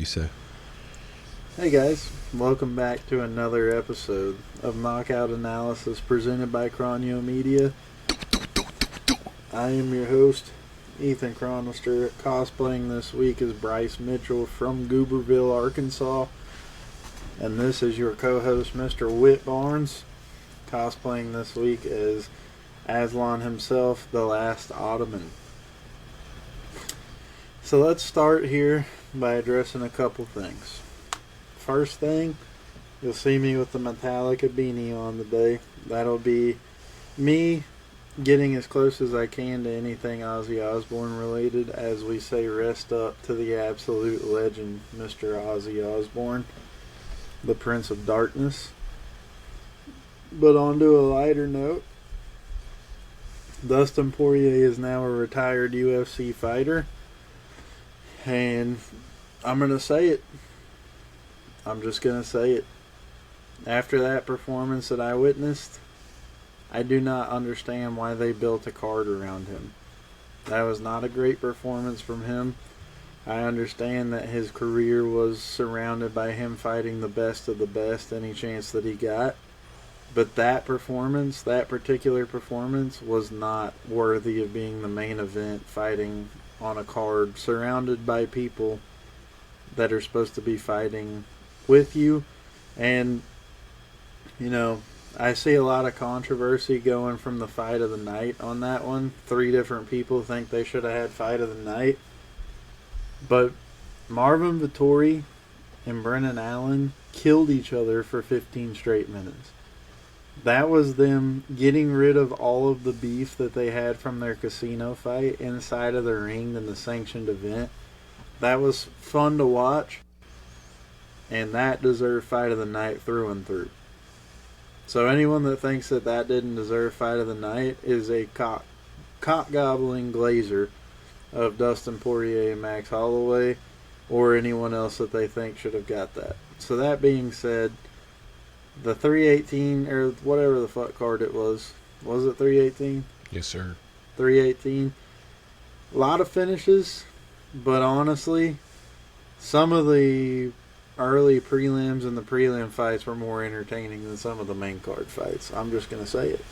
You say? Hey guys, welcome back to another episode of Knockout Analysis presented by Cronio Media. I am your host, Ethan Chronister. Cosplaying this week is Bryce Mitchell from Gooberville, Arkansas. And this is your co-host, Mr. Whit Barnes. Cosplaying this week is Aslan himself, the Last Ottoman. So let's start here by addressing a couple things. First thing, you'll see me with the Metallica beanie on today. That'll be me getting as close as I can to anything Ozzy Osbourne related, as we say rest up to the absolute legend, Mr. Ozzy Osbourne, the Prince of Darkness. But on to a lighter note, Dustin Poirier is now a retired UFC fighter, and I'm going to say it. I'm just going to say it. After that performance that I witnessed, I do not understand why they built a card around him. That was not a great performance from him. I understand that his career was surrounded by him fighting the best of the best any chance that he got. But that performance, that particular performance, was not worthy of being the main event, fighting on a card surrounded by people that are supposed to be fighting with you. And, you know, I see a lot of controversy going from the fight of the night on that one. 3 different people think they should have had fight of the night. But Marvin Vettori and Brennan Allen killed each other for 15 straight minutes. That was them getting rid of all of the beef that they had from their casino fight inside of the ring in the sanctioned event. That was fun to watch, and that deserved fight of the night through and through. So anyone that thinks that that didn't deserve fight of the night is a cock-gobbling glazer of Dustin Poirier and Max Holloway, or anyone else that they think should have got that. So that being said, the 318, or whatever the fuck card it was it 318? Yes, sir. 318. A lot of finishes, but honestly, some of the early prelims and the prelim fights were more entertaining than some of the main card fights. I'm just going to say it.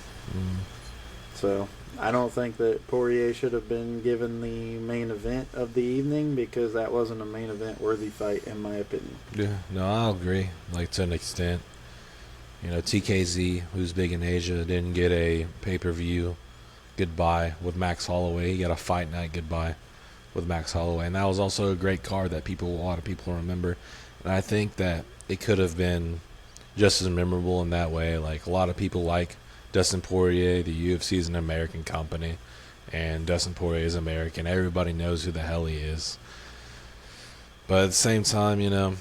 So, I don't think that Poirier should have been given the main event of the evening, because that wasn't a main event worthy fight in my opinion. Yeah, no, I'll agree. Like, to an extent. You know, TKZ, who's big in Asia, didn't get a pay-per-view goodbye with Max Holloway. He got a fight night goodbye with Max Holloway. And that was also a great card that a lot of people remember. And I think that it could have been just as memorable in that way. Like, a lot of people like Dustin Poirier. The UFC is an American company, and Dustin Poirier is American. Everybody knows who the hell he is. But at the same time, you know,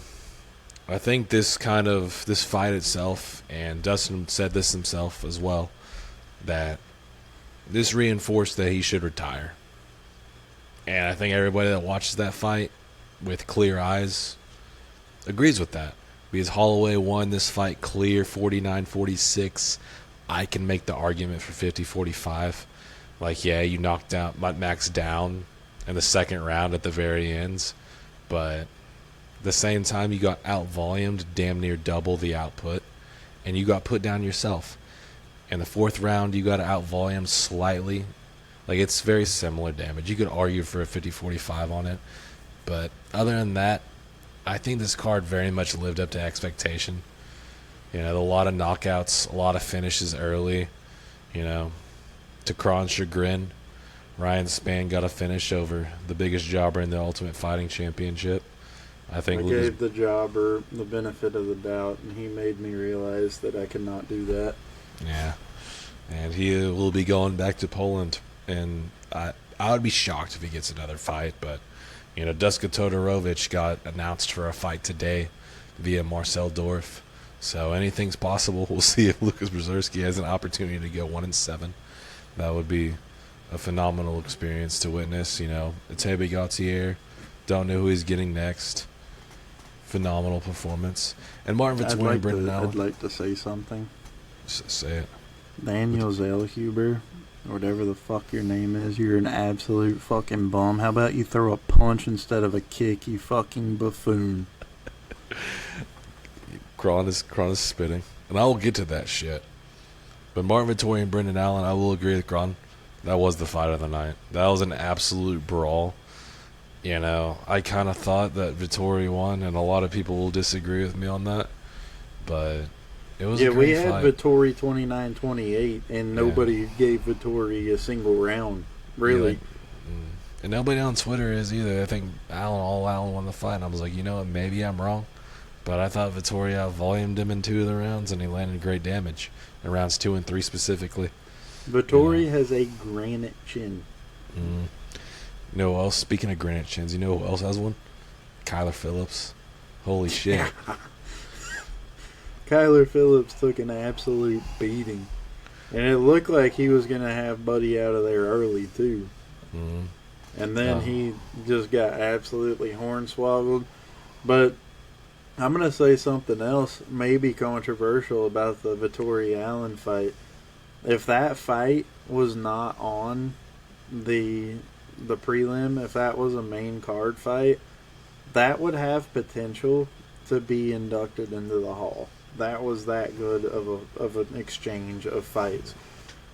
I think this fight itself, and Dustin said this himself as well, that this reinforced that he should retire. And I think everybody that watches that fight with clear eyes agrees with that. Because Holloway won this fight clear 49-46. I can make the argument for 50-45. Like, yeah, you knocked out Max down in the second round at the very end, but at the same time, you got out-volumed, damn near double the output, and you got put down yourself. In the fourth round, you got out-volumed slightly. Like, it's very similar damage. You could argue for a 50-45 on it, but other than that, I think this card very much lived up to expectation. You know, a lot of knockouts, a lot of finishes early. You know, to Kron's chagrin, Ryan Spann got a finish over the biggest jobber in the Ultimate Fighting Championship. I gave the jobber the benefit of the doubt, and he made me realize that I could not do that. Yeah, and he will be going back to Poland, and I would be shocked if he gets another fight. But you know, Duska Todorovic got announced for a fight today via Marcel Dorf, so anything's possible. We'll see if Lucas Brzezinski has an opportunity to go 1-7. That would be a phenomenal experience to witness. You know, Etebe Gautier, don't know who he's getting next. Phenomenal performance. And Martin Vettori and Brendan Allen. I'd like to say something. Say it. Daniel Zellhuber whatever the fuck your name is, you're an absolute fucking bum. How about you throw a punch instead of a kick, you fucking buffoon? Kron is spitting. And I will get to that shit. But Martin Vettori and Brendan Allen, I will agree with Kron. That was the fight of the night. That was an absolute brawl. You know, I kind of thought that Vettori won, and a lot of people will disagree with me on that. But it was a great fight. We had Vettori 29-28, and nobody gave Vettori a single round, really. Yeah, and nobody on Twitter is either. I think Allen won the fight, and I was like, you know what, maybe I'm wrong. But I thought Vettori out-volumed him in 2 of the rounds, and he landed great damage in rounds 2 and 3 specifically. Vettori has a granite chin. Mm. You know who else? Speaking of granite chins, you know who else has one? Kyler Phillips. Holy shit. Kyler Phillips took an absolute beating. And it looked like he was going to have Buddy out of there early, too. Mm-hmm. And then he just got absolutely hornswoggled. But I'm going to say something else, maybe controversial, about the Vettori Allen fight. If that fight was not on the prelim, if that was a main card fight, that would have potential to be inducted into the Hall. That was that good of an exchange of fights.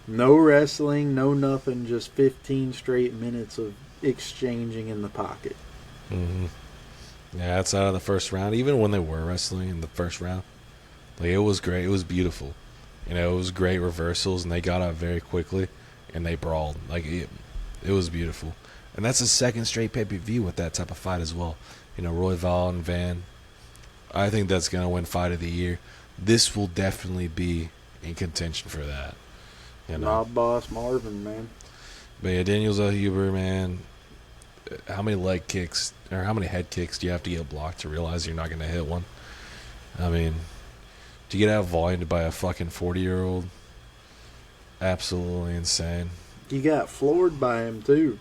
No wrestling, no nothing, just 15 straight minutes of exchanging in the pocket. Mm-hmm. Yeah, outside of the first round, even when they were wrestling in the first round, like, it was great. It was beautiful. You know, it was great reversals, and they got out very quickly, and they brawled. Like, it was beautiful. And that's a second straight pay-per-view with that type of fight as well. You know, Royval and Van. I think that's going to win Fight of the Year. This will definitely be in contention for that. You know? Mob Boss Marvin, man. But yeah, Daniel Zellhuber, man, how many leg kicks or how many head kicks do you have to get blocked to realize you're not going to hit one? I mean, to get out-volumed by a fucking 40-year-old, absolutely insane. You got floored by him, too.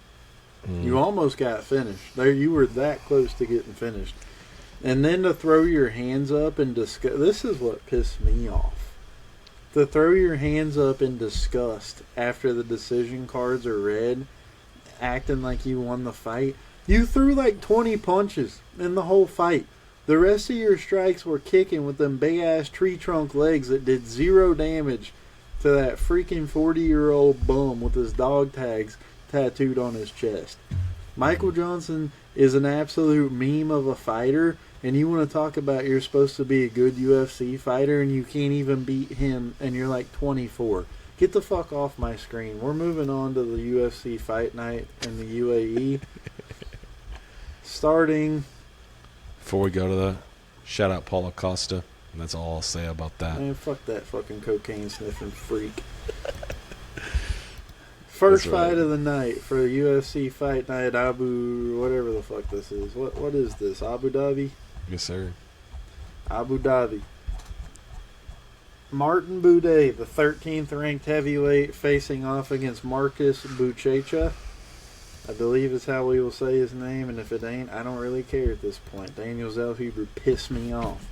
You almost got finished. There, you were that close to getting finished. And then to throw your hands up and disgust. This is what pissed me off. To throw your hands up in disgust after the decision cards are read, acting like you won the fight. You threw like 20 punches in the whole fight. The rest of your strikes were kicking with them big-ass tree trunk legs that did 0 damage to that freaking 40-year-old bum with his dog tags tattooed on his chest. Michael Johnson is an absolute meme of a fighter, and you want to talk about you're supposed to be a good UFC fighter and you can't even beat him and you're like 24. Get the fuck off my screen. We're moving on to the UFC fight night in the UAE. Starting... Before we go to that, shout out Paulo Costa, and that's all I'll say about that. Man, fuck that fucking cocaine sniffing freak. First fight of the night for UFC Fight Night Abu, whatever the fuck this is. What is this? Abu Dhabi? Yes, sir. Abu Dhabi. Martin Buday, the 13th ranked heavyweight, facing off against Marcus Buchecha. I believe is how we will say his name, and if it ain't, I don't really care at this point. Daniel Zellhuber pissed me off.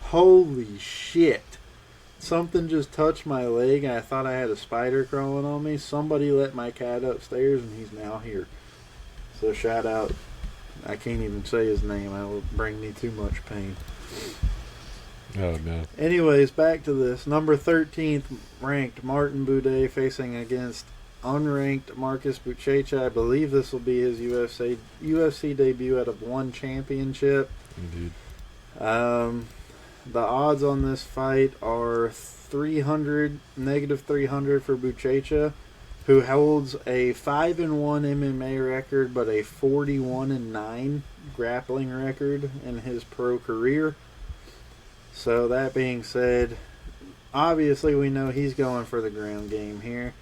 Holy shit. Something just touched my leg, and I thought I had a spider crawling on me. Somebody let my cat upstairs, and he's now here. So shout out. I can't even say his name. That will bring me too much pain. Oh, no. Anyways, back to this. Number 13th ranked Martin Buday facing against unranked Marcus Buchecha. I believe this will be his UFC debut out of one championship. Indeed. The odds on this fight are negative 300 for Buchecha, who holds a 5-1 MMA record, but a 41-9 grappling record in his pro career. So that being said, obviously we know he's going for the ground game here.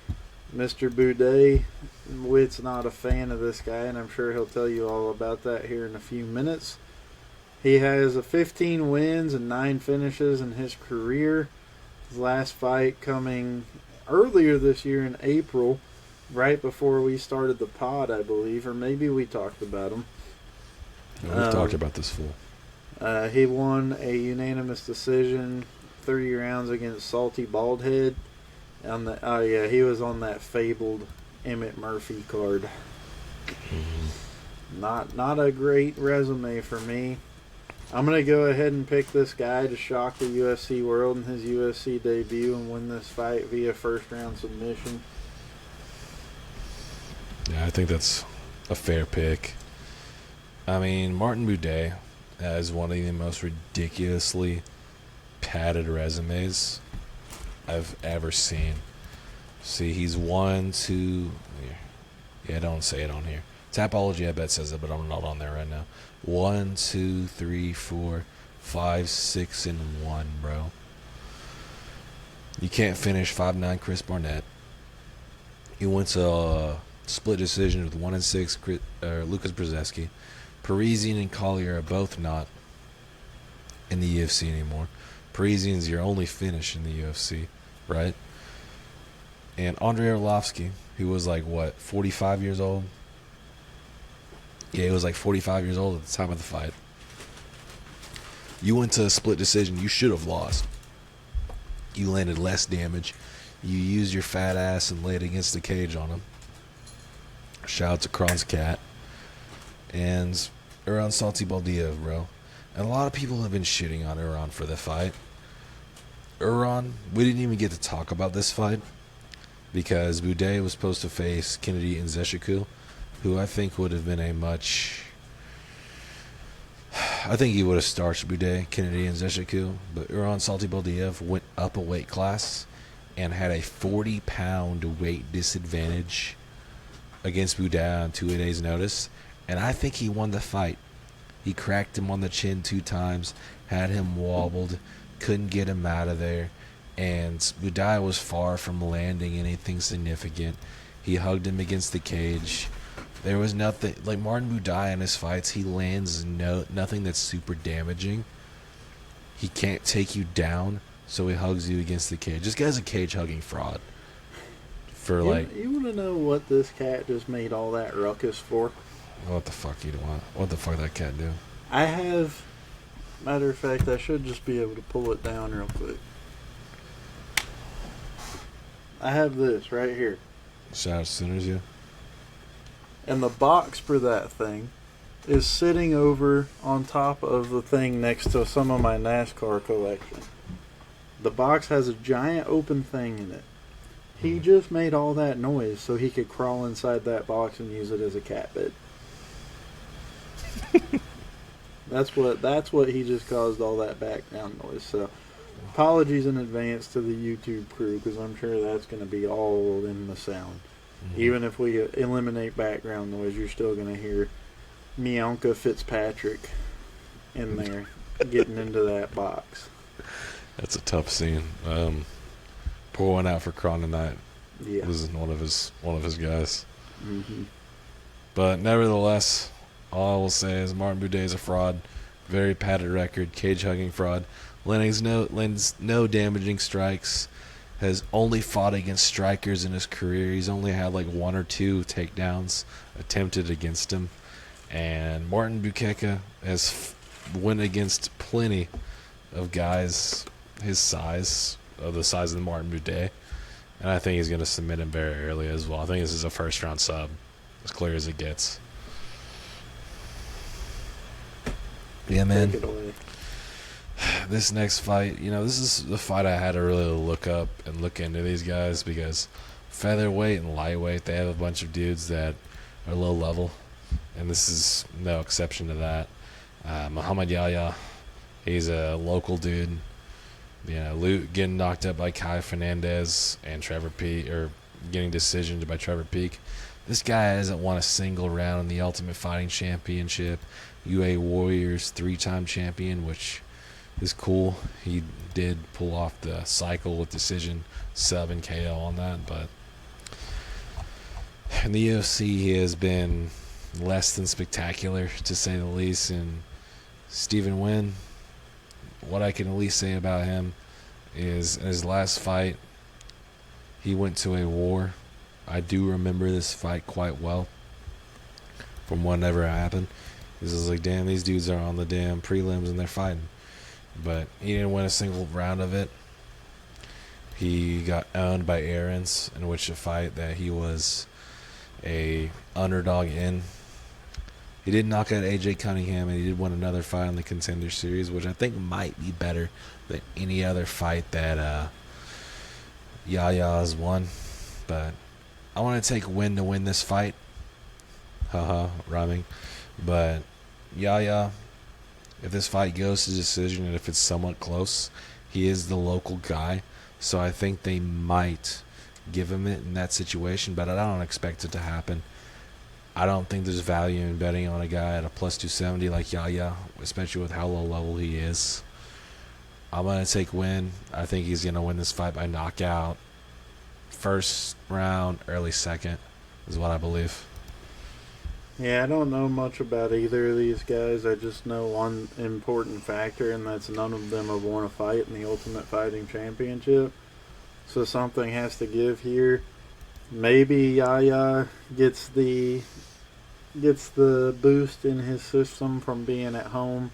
Mr. Buday, Witt's not a fan of this guy, and I'm sure he'll tell you all about that here in a few minutes. He has 15 wins and 9 finishes in his career. His last fight coming earlier this year in April, right before we started the pod, I believe, or maybe we talked about him. No, we've talked about this fool. He won a unanimous decision, 30 rounds against Salty Baldhead. Oh yeah, he was on that fabled Emmett Murphy card. Not a great resume for me. I'm gonna go ahead and pick this guy to shock the UFC world in his UFC debut and win this fight via first round submission. Yeah, I think that's a fair pick. I mean, Martin Buday has one of the most ridiculously padded resumes I've ever seen. See, he's 1, 2. Yeah, don't say it on here. Tapology, I bet, says it, but I'm not on there right now. 1, 2, 3, 4, 5, 6, and 1, bro. You can't finish 5'9" Chris Barnett. He went to a split decision with 1 and 6 Lucas Brzezinski. Parisian and Collier are both not in the UFC anymore. Parisian's your only finish in the UFC, right? And Andrei Arlovsky, who was like, 45 years old? Yeah, he was like 45 years old at the time of the fight. You went to a split decision. You should have lost. You landed less damage. You used your fat ass and laid against the cage on him. Shout out to Kron's cat. And Iran Salty Baldiev, bro. And a lot of people have been shitting on Iran for the fight. Iran, we didn't even get to talk about this fight because Buday was supposed to face Kennedy and Zeshiku, who I think would have been I think he would have starched Buday, Kennedy, and Zeshiku, but Iran Salty Baldiev went up a weight class and had a 40-pound weight disadvantage against Buday on 2 days' notice, and I think he won the fight. He cracked him on the chin 2 times, had him wobbled, couldn't get him out of there, and Buday was far from landing anything significant. He hugged him against the cage. There was nothing, like Martin Buday in his fights, he lands nothing that's super damaging. He can't take you down, so he hugs you against the cage. This guy's a cage hugging fraud. You want to know what this cat just made all that ruckus for? What the fuck you want? What the fuck that cat do? Matter of fact, I should just be able to pull it down real quick. I have this right here. Shout out to Sinners, you. And the box for that thing is sitting over on top of the thing next to some of my NASCAR collection. The box has a giant open thing in it. He just made all that noise so he could crawl inside that box and use it as a cat bed. That's what he just caused all that background noise. So apologies in advance to the YouTube crew because I'm sure that's going to be all in the sound. Mm-hmm. Even if we eliminate background noise, you're still going to hear Meonka Fitzpatrick in there getting into that box. That's a tough scene. Pour one out for Kron tonight. Yeah, this is one of his guys. Mm-hmm. But nevertheless, all I will say is Martin Buday is a fraud. Very padded record, cage hugging fraud. Lands no damaging strikes. Has only fought against strikers in his career. He's only had like 1 or 2 takedowns attempted against him. And Martin Buday has went against plenty of guys his size, of the size of the Martin Buday. And I think he's going to submit him very early as well. I think this is a first-round sub, as clear as it gets. Yeah, man. Take it away. This next fight, this is the fight I had to really look up and look into these guys because featherweight and lightweight, they have a bunch of dudes that are low level, and this is no exception to that. Muhammad Yahya, he's a local dude. Getting knocked up by Kai Fernandez and Trevor Peek, or getting decisioned by Trevor Peek. This guy hasn't won a single round in the Ultimate Fighting Championship. UA Warriors 3-time champion, which is cool. He did pull off the cycle with decision, sub, and KO on that, but in the UFC he has been less than spectacular, to say the least. And Stephen Wynn, what I can at least say about him is in his last fight, he went to a war. I do remember this fight quite well from whatever happened. This is like, damn, these dudes are on the damn prelims and they're fighting. But he didn't win a single round of it. He got owned by Aarons, in which a fight that he was a underdog in. He did knock out AJ Cunningham, and he did win another fight on the Contender Series, which I think might be better than any other fight that Yahya has won. But I want to take Win to win this fight. Haha, rhyming. But Yahya, if this fight goes to decision and if it's somewhat close, he is the local guy. So I think they might give him it in that situation, but I don't expect it to happen. I don't think there's value in betting on a guy at a plus 270 like Yahya, especially with how low level he is. I'm going to take Win. I think he's going to win this fight by knockout. First round, early second is what I believe. Yeah, I don't know much about either of these guys. I just know one important factor, and that's none of them have won a fight in the Ultimate Fighting Championship. So something has to give here. Maybe Yahya gets the boost in his system from being at home,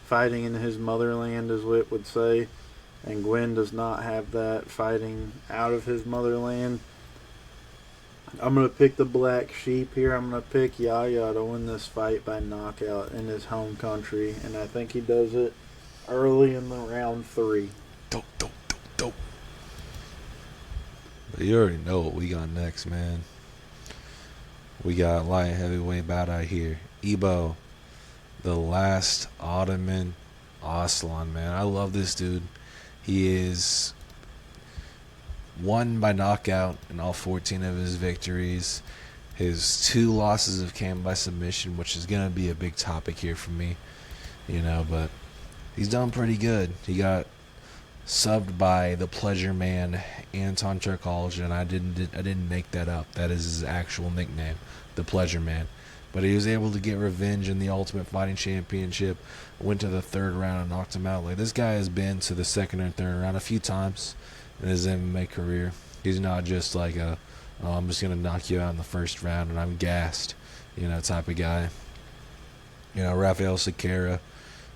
fighting in his motherland, as Whit would say. And Gwen does not have that, fighting out of his motherland. I'm going to pick the black sheep here. I'm going to pick Yahya to win this fight by knockout in his home country. And I think he does it early in the round 3. Dope. But you already know what we got next, man. We got light heavyweight bout out here. Ebo, the last Ottoman Aslan, man. I love this dude. He is won by knockout in all 14 of his victories. His 2 losses have came by submission, which is going to be a big topic here for me, but he's done pretty good. He got subbed by the Pleasure Man, Anton Turkalj, and I didn't make that up. That is his actual nickname, the Pleasure Man. But he was able to get revenge in the Ultimate Fighting Championship, went to the 3rd round and knocked him out. Like, this guy has been to the 2nd and 3rd round a few times in his MMA career. He's not just like I'm just going to knock you out in the 1st round and I'm gassed, type of guy. Rafael Sequeira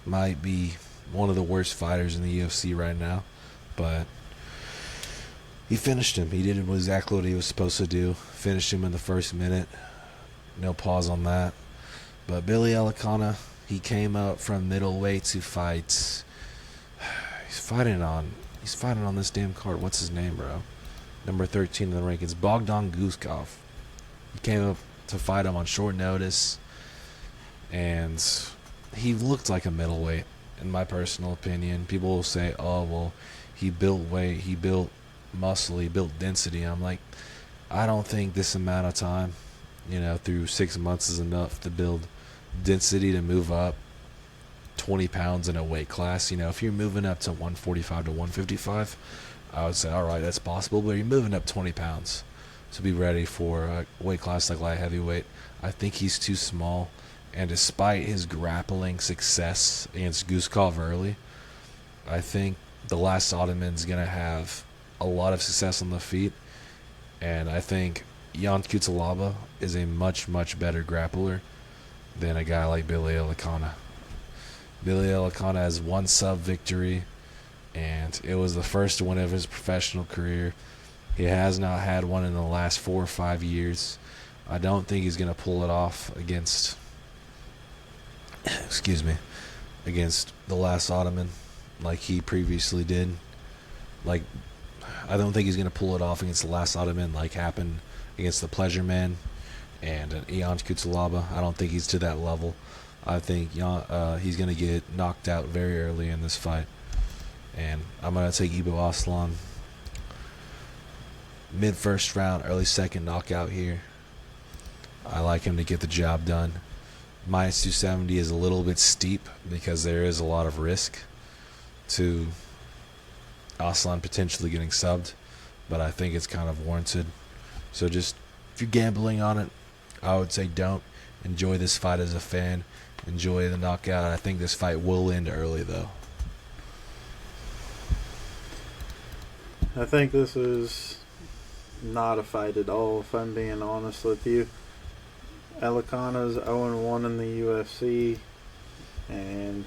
might be one of the worst fighters in the UFC right now, but he finished him. He did exactly what he was supposed to do. Finished him in the 1st minute. No pause on that. But Billy Elikana, he came up from middleweight to fight. He's fighting on this damn card. What's his name, bro? Number 13 in the rankings, Bogdan Guskov. He came up to fight him on short notice, and he looked like a middleweight, in my personal opinion. People will say, oh, well, he built weight, he built muscle, he built density. I'm like, I don't think this amount of time, through 6 months is enough to build density to move up 20 pounds in a weight class. If you're moving up to 145 to 155, I would say, all right, that's possible. But you're moving up 20 pounds to be ready for a weight class like light heavyweight. I think he's too small. And despite his grappling success against Guskov early, I think the last Ottoman's going to have a lot of success on the feet. And I think Jan Kutalaba is a much, much better grappler than a guy like Billy Elikana. Billy Elikana has 1 sub victory, and it was the first win of his professional career. He has not had one in the last 4 or 5 years. I don't think he's going to pull it off against against the last Ottoman like he previously did. Like, I don't think he's going to pull it off against the last Ottoman like happened against the Pleasure Man and Ion Kutalaba. I don't think he's to that level. I think he's going to get knocked out very early in this fight. And I'm going to take Ibo Aslan. Mid-1st round, early 2nd knockout here. I like him to get the job done. Minus 270 is a little bit steep because there is a lot of risk to Aslan potentially getting subbed, but I think it's kind of warranted. So just, if you're gambling on it, I would say don't. Enjoy this fight as a fan. Enjoy the knockout. I think this fight will end early, though. I think this is not a fight at all, if I'm being honest with you. Elikana's 0-1 in the UFC, and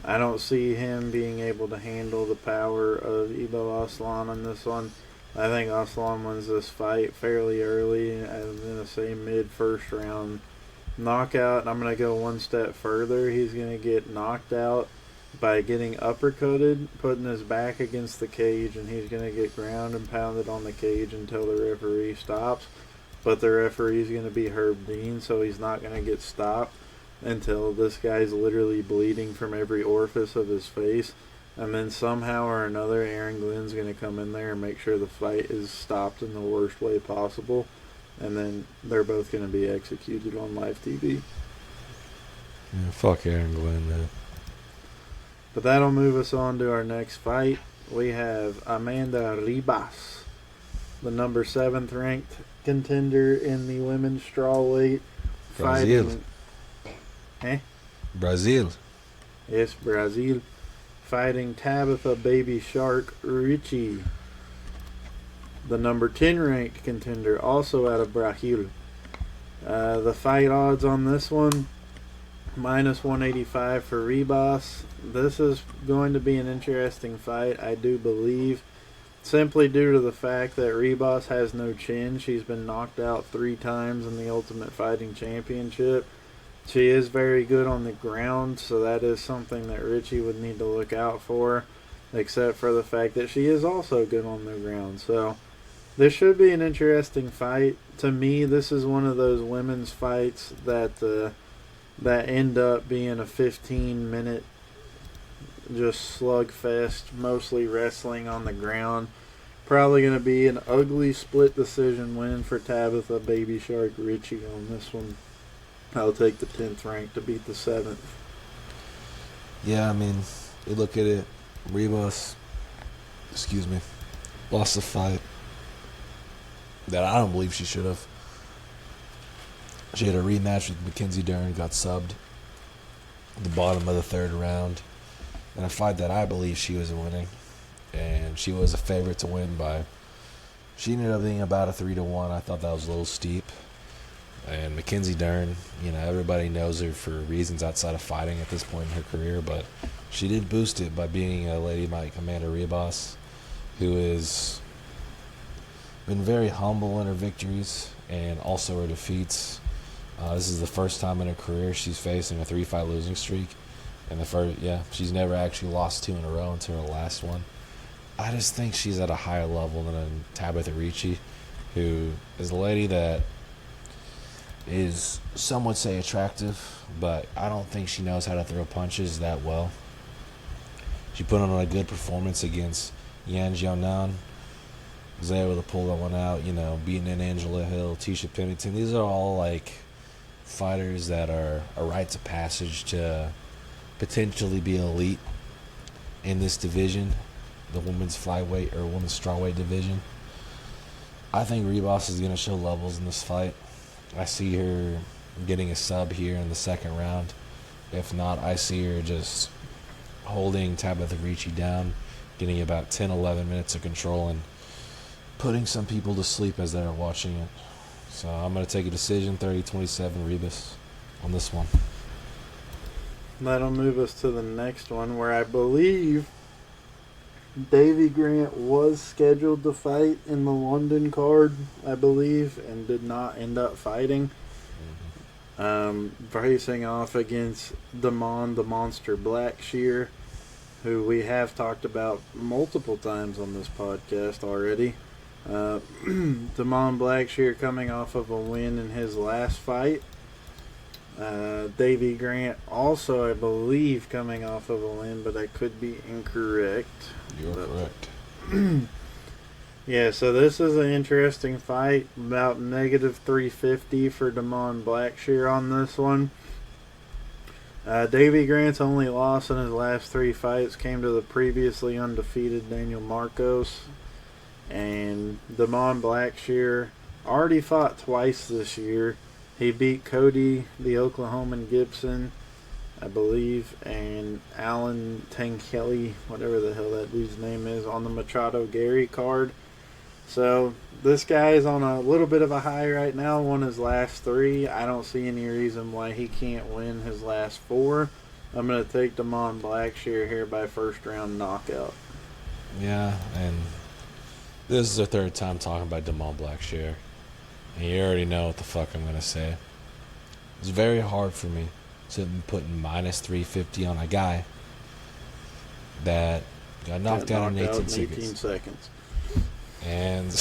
I don't see him being able to handle the power of Ibo Aslan in this one. I think Aslan wins this fight fairly early. I'm going to say mid-first round knockout. I'm going to go one step further. He's going to get knocked out by getting uppercutted, putting his back against the cage, and he's going to get ground and pounded on the cage until the referee stops. But the referee's going to be Herb Dean, so he's not going to get stopped until this guy's literally bleeding from every orifice of his face. And then somehow or another, Aaron Glenn's going to come in there and make sure the fight is stopped in the worst way possible. And then they're both going to be executed on live TV. Yeah, fuck Aaron Glenn, man. But that'll move us on to our next fight. We have Amanda Ribas, the number 7th ranked contender in the women's strawweight. Brazil. Brazil. Yes, Brazil. Fighting Tabitha Baby Shark Ricci, the number 10 ranked contender, also out of Brazil. The fight odds on this one, minus 185 for Ribas. This is going to be an interesting fight, I do believe, simply due to the fact that Ribas has no chin. She's been knocked out 3 times in the Ultimate Fighting Championship. She is very good on the ground, so that is something that Richie would need to look out for, except for the fact that she is also good on the ground. So this should be an interesting fight. To me, this is one of those women's fights that end up being a 15-minute just slugfest, mostly wrestling on the ground. Probably going to be an ugly split decision win for Tabitha Baby Shark Richie on this one. I'll take the 10th rank to beat the 7th. Yeah, I mean, you look at it, Ribas, lost a fight that I don't believe she should have. She had a rematch with Mackenzie Dern, got subbed at the bottom of the 3rd round, in a fight that I believe she was winning, and she was a favorite to win by. She ended up being about a 3-1. I thought that was a little steep. And Mackenzie Dern, everybody knows her for reasons outside of fighting at this point in her career, but she did boost it by beating a lady like Amanda Ribas, who has been very humble in her victories and also her defeats. This is the first time in her career she's facing a 3-fight losing streak, and she's never actually lost 2 in a row until her last one. I just think she's at a higher level than Tabitha Ricci, who is a lady that is, some would say, attractive, but I don't think she knows how to throw punches that well. She put on a good performance against Yan Jianan, was able to pull that one out, beating in Angela Hill, Tisha Pennington. These are all fighters that are a rite of passage to potentially be elite in this division, the women's flyweight or women's strawweight division. I think Ribas is going to show levels in this fight. I see her getting a sub here in the 2nd round. If not, I see her just holding Tabitha Ricci down, getting about 10-11 minutes of control and putting some people to sleep as they're watching it. So I'm going to take a decision, 30-27 Ribas on this one. That'll move us to the next one, where I believe Davy Grant was scheduled to fight in the London card, I believe, and did not end up fighting. Facing off against Damon the Monster Blackshear, who we have talked about multiple times on this podcast already. Damon Blackshear coming off of a win in his last fight. Davy Grant also, I believe, coming off of a win, but I could be incorrect. You're correct. Yeah, so this is an interesting fight. About negative 350 for Damon Blackshear on this one. Davy Grant's only loss in his last 3 fights came to the previously undefeated Daniel Marcos. And Damon Blackshear already fought twice this year. He beat Cody, the Oklahoman Gibson, I believe, and Alan Tankeli, whatever the hell that dude's name is, on the Machado Gary card. So this guy's on a little bit of a high right now, won his last 3. I don't see any reason why he can't win his last 4. I'm going to take Damon Blackshear here by first round knockout. Yeah, and this is the third time talking about Damon Blackshear. And you already know what the fuck I'm going to say. It's very hard for me to put minus 350 on a guy that got knocked out in 18 seconds. And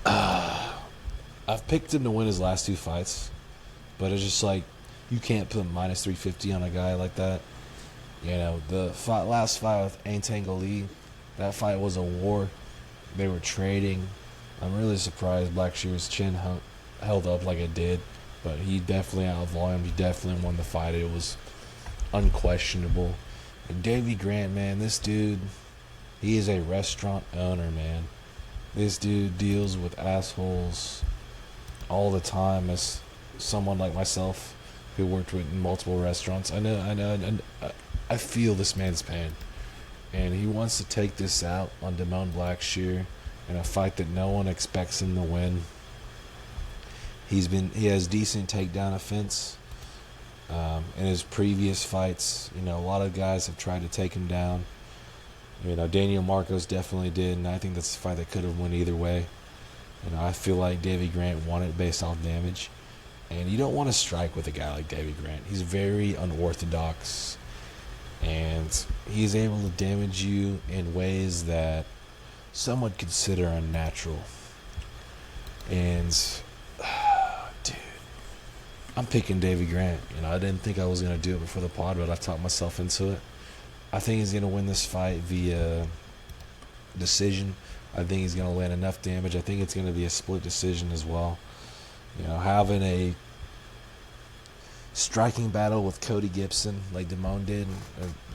I've picked him to win his last 2 fights, but it's just like, you can't put minus 350 on a guy like that. You know, the last fight with Antangle Lee, that fight was a war. They were trading. I'm really surprised Blackshear's chin held up like it did, but he definitely out-volumed. He definitely won the fight. It was unquestionable. And Davey Grant, man, this dude, he is a restaurant owner, man. This dude deals with assholes all the time. As someone like myself who worked with multiple restaurants, I feel this man's pain. And he wants to take this out on Damon Blackshear in a fight that no one expects him to win. He has decent takedown offense. In his previous fights, you know, a lot of guys have tried to take him down. You know, Daniel Marcos definitely did, and I think that's a fight that could have went either way. You know, I feel like Davey Grant won it based off damage. And you don't want to strike with a guy like Davey Grant. He's very unorthodox. And he's able to damage you in ways that some would consider unnatural. And, dude, I'm picking Davey Grant. You know, I didn't think I was going to do it before the pod, but I've talked myself into it. I think he's going to win this fight via decision. I think he's going to land enough damage. I think it's going to be a split decision as well. You know, having a striking battle with Cody Gibson like Damon did.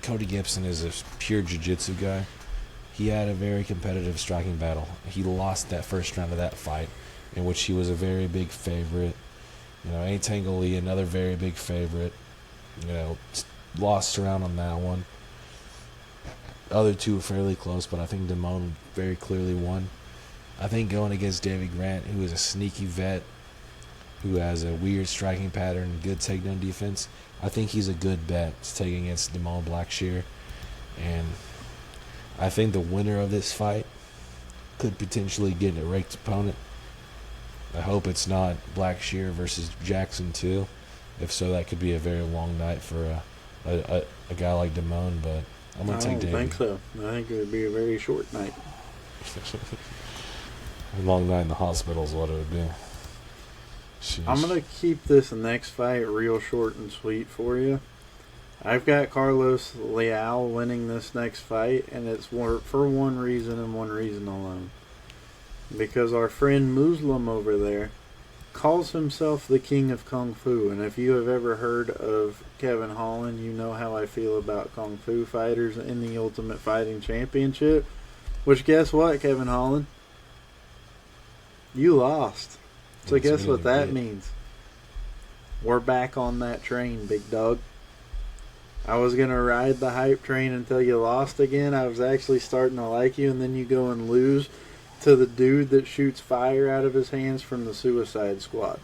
Cody Gibson is a pure jiu-jitsu guy. He had a very competitive striking battle. He lost that first round of that fight, in which he was a very big favorite. You know, Antangle Lee, another very big favorite. You know, lost round on that one. Other two were fairly close, but I think Damon very clearly won. I think going against Davey Grant, who is a sneaky vet, who has a weird striking pattern, good takedown defense, I think he's a good bet to take against Damon Blackshear. And I think the winner of this fight could potentially get a ranked opponent. I hope it's not Blackshear versus Jackson too. If so, that could be a very long night for a guy like Damon, but I'm going to take Davey. I don't think so. I think it would be a very short night. A long night in the hospital is what it would be. Sheesh. I'm going to keep this next fight real short and sweet for you. I've got Carlos Leal winning this next fight, and it's for one reason and one reason alone. Because our friend Muslim over there calls himself the King of Kung Fu. And if you have ever heard of Kevin Holland, you know how I feel about Kung Fu fighters in the Ultimate Fighting Championship. Which, guess what, Kevin Holland? You lost. So guess what that means? We're back on that train, big dog. I was going to ride the hype train until you lost again. I was actually starting to like you, and then you go and lose to the dude that shoots fire out of his hands from the Suicide Squad.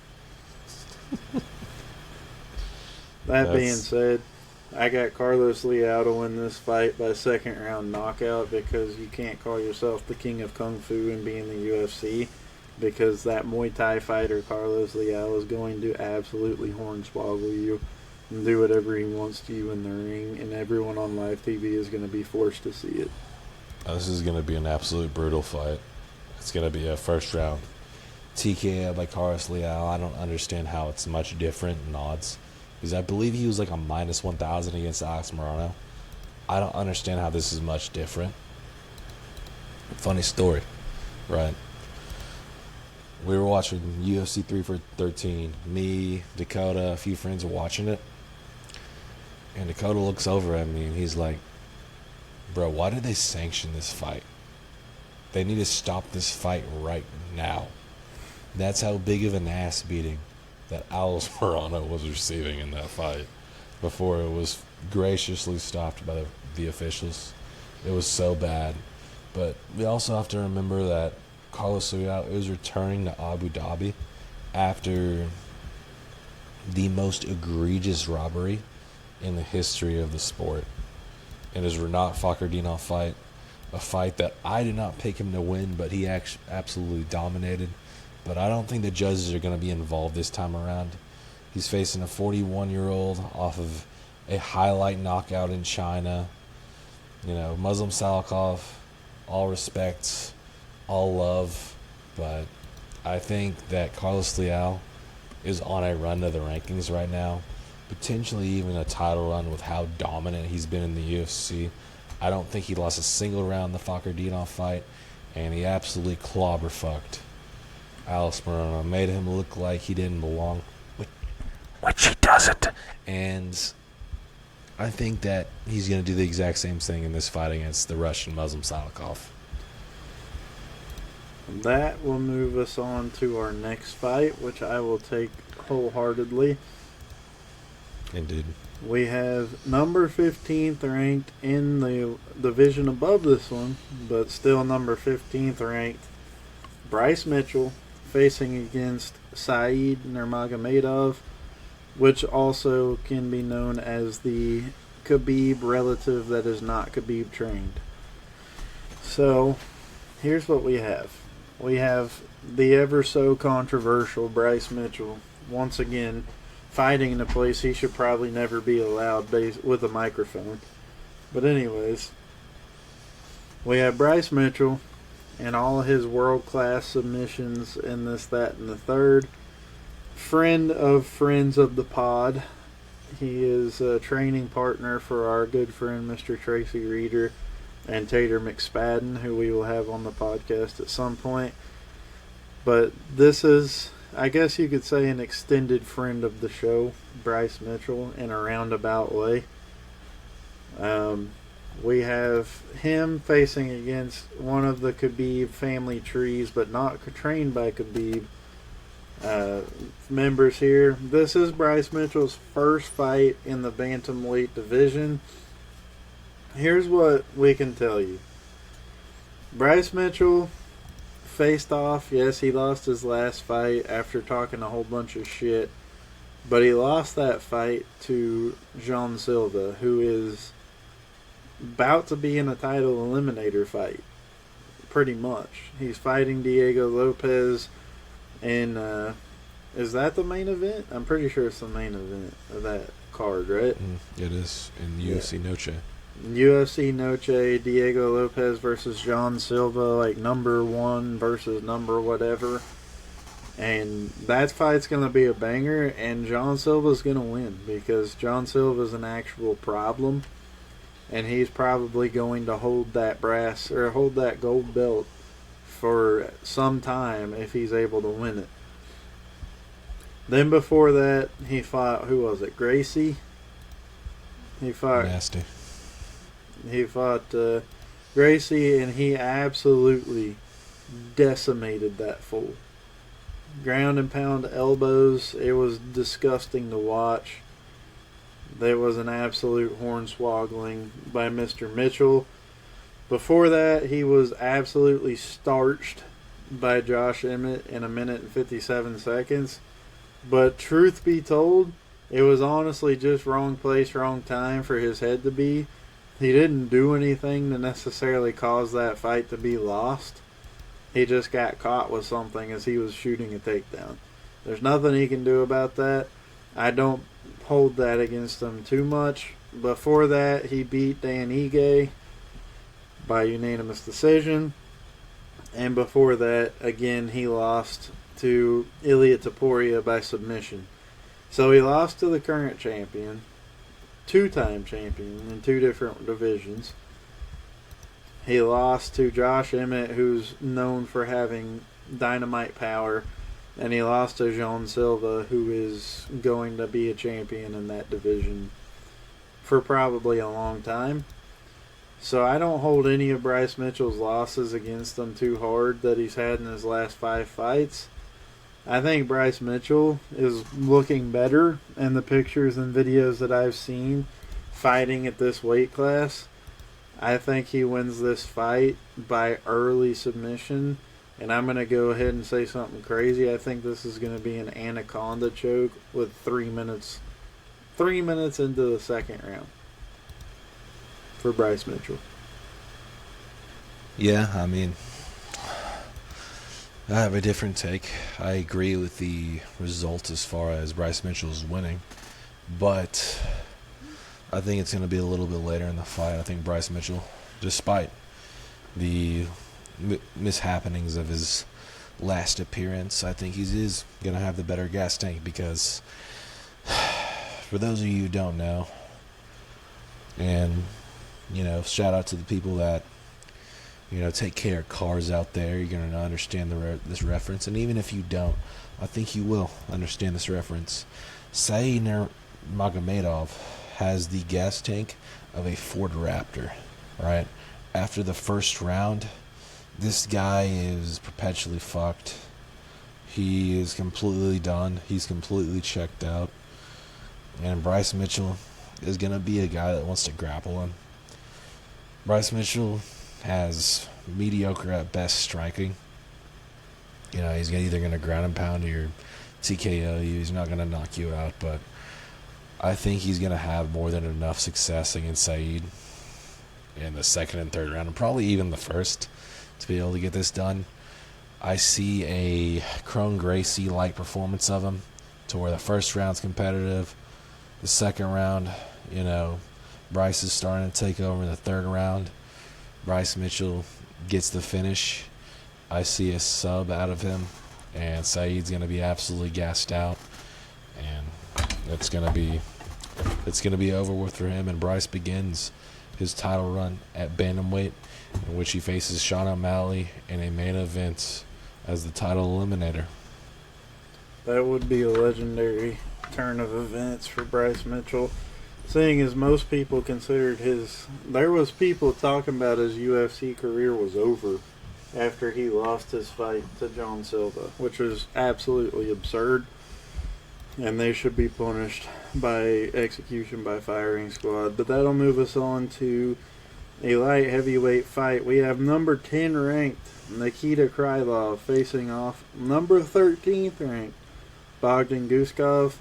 That being said, I got Carlos Leal to win this fight by second round knockout, because you can't call yourself the King of Kung Fu and be in the UFC. Because that Muay Thai fighter, Carlos Leal, is going to absolutely hornswoggle you and do whatever he wants to you in the ring, and everyone on live TV is going to be forced to see it. This is going to be an absolute brutal fight. It's going to be a first round TKO by Carlos Leal. I don't understand how it's much different in odds, because I believe he was like a minus 1,000 against Alex Morano. I don't understand how this is much different. Funny story, right? We were watching UFC 3 for 13. Me, Dakota, a few friends were watching it. And Dakota looks over at me and he's like, bro, why did they sanction this fight? They need to stop this fight right now. That's how big of an ass beating that Alex Morano was receiving in that fight before it was graciously stopped by the officials. It was so bad. But we also have to remember that Carlos Leal is returning to Abu Dhabi after the most egregious robbery in the history of the sport. In his Renat Fakardinov fight, a fight that I did not pick him to win, but he absolutely dominated. But I don't think the judges are going to be involved this time around. He's facing a 41-year-old off of a highlight knockout in China. You know, Muslim Salikov, all respects, all love, but I think that Carlos Leal is on a run to the rankings right now, potentially even a title run with how dominant he's been in the UFC. I don't think he lost a single round in the Fakardinov fight, and he absolutely clobber-fucked Alex Morono, made him look like he didn't belong, which he doesn't. And I think that he's going to do the exact same thing in this fight against the Russian Muslim Salikov. That will move us on to our next fight, which I will take wholeheartedly. Indeed. We have number 15th ranked in the division above this one, but still number 15th ranked, Bryce Mitchell, facing against Saeed Nurmagomedov, which also can be known as the Khabib relative that is not Khabib trained. So, here's what we have. We have the ever so controversial Bryce Mitchell, once again, fighting in a place he should probably never be allowed with a microphone. But anyways, we have Bryce Mitchell and all of his world-class submissions in this, that, and the third. Friend of friends of the pod. He is a training partner for our good friend Mr. Tracy Reeder and Tater McSpadden, who we will have on the podcast at some point. But this is, I guess you could say, an extended friend of the show, Bryce Mitchell, in a roundabout way. We have him facing against one of the Khabib family trees, but not trained by Khabib members here. This is Bryce Mitchell's first fight in the bantamweight division. Here's what we can tell you. Bryce Mitchell faced off. Yes, he lost his last fight after talking a whole bunch of shit, but he lost that fight to Jean Silva, who is about to be in a title eliminator fight, pretty much. He's fighting Diego Lopez, and is that the main event? I'm pretty sure it's the main event of that card, right? It is in UFC Noche. UFC Noche, Diego Lopez versus John Silva, like number one versus number whatever. And that fight's going to be a banger, and John Silva's going to win because John Silva's an actual problem. And he's probably going to hold that hold that gold belt for some time if he's able to win it. Then before that, he fought, who was it, Gracie? He fought Nasty. He fought Gracie, and he absolutely decimated that fool. Ground and pound elbows. It was disgusting to watch. There was an absolute hornswoggling by Mr. Mitchell. Before that, he was absolutely starched by Josh Emmett in 1 minute and 57 seconds. But truth be told, it was honestly just wrong place, wrong time for his head to be. He didn't do anything to necessarily cause that fight to be lost. He just got caught with something as he was shooting a takedown. There's nothing he can do about that. I don't hold that against him too much. Before that, he beat Dan Ige by unanimous decision. And before that, again, he lost to Ilia Topuria by submission. So he lost to the current champion, two-time champion in two different divisions. He lost to Josh Emmett, who's known for having dynamite power. And he lost to Jean Silva, who is going to be a champion in that division for probably a long time. So I don't hold any of Bryce Mitchell's losses against him too hard that he's had in his last 5 fights. I think Bryce Mitchell is looking better in the pictures and videos that I've seen fighting at this weight class. I think he wins this fight by early submission And I'm going to go ahead and say something crazy. I think this is going to be an anaconda choke with 3 minutes. 3 minutes into the second round for Bryce Mitchell. Yeah, I mean, I have a different take. I agree with the result as far as Bryce Mitchell's winning, but I think it's going to be a little bit later in the fight. I think Bryce Mitchell, despite the mishappenings of his last appearance, I think he is going to have the better gas tank because, for those of you who don't know, and, shout out to the people that, take care of cars out there, you're going to understand this reference. And even if you don't, I think you will understand this reference. Said Magomedov has the gas tank of a Ford Raptor, right? After the first round, this guy is perpetually fucked. He is completely done. He's completely checked out. And Bryce Mitchell is going to be a guy that wants to grapple him. Bryce Mitchell has mediocre at best striking. He's either going to ground and pound you or TKO you. He's not going to knock you out, but I think he's going to have more than enough success against Said in the second and third round, and probably even the first, to be able to get this done. I see a Crone Gracie-like performance of him, to where the first round's competitive. The second round, Bryce is starting to take over in the third round. Bryce Mitchell gets the finish. I see a sub out of him, and Said's going to be absolutely gassed out, and it's going to be over with for him. And Bryce begins his title run at bantamweight, in which he faces Sean O'Malley in a main event as the title eliminator. That would be a legendary turn of events for Bryce Mitchell. Seeing as most people considered there was people talking about his UFC career was over after he lost his fight to John Silva, which was absolutely absurd. And they should be punished by execution by firing squad. But that'll move us on to a light heavyweight fight. We have number 10 ranked Nikita Krylov facing off number 13th ranked Bogdan Guskov.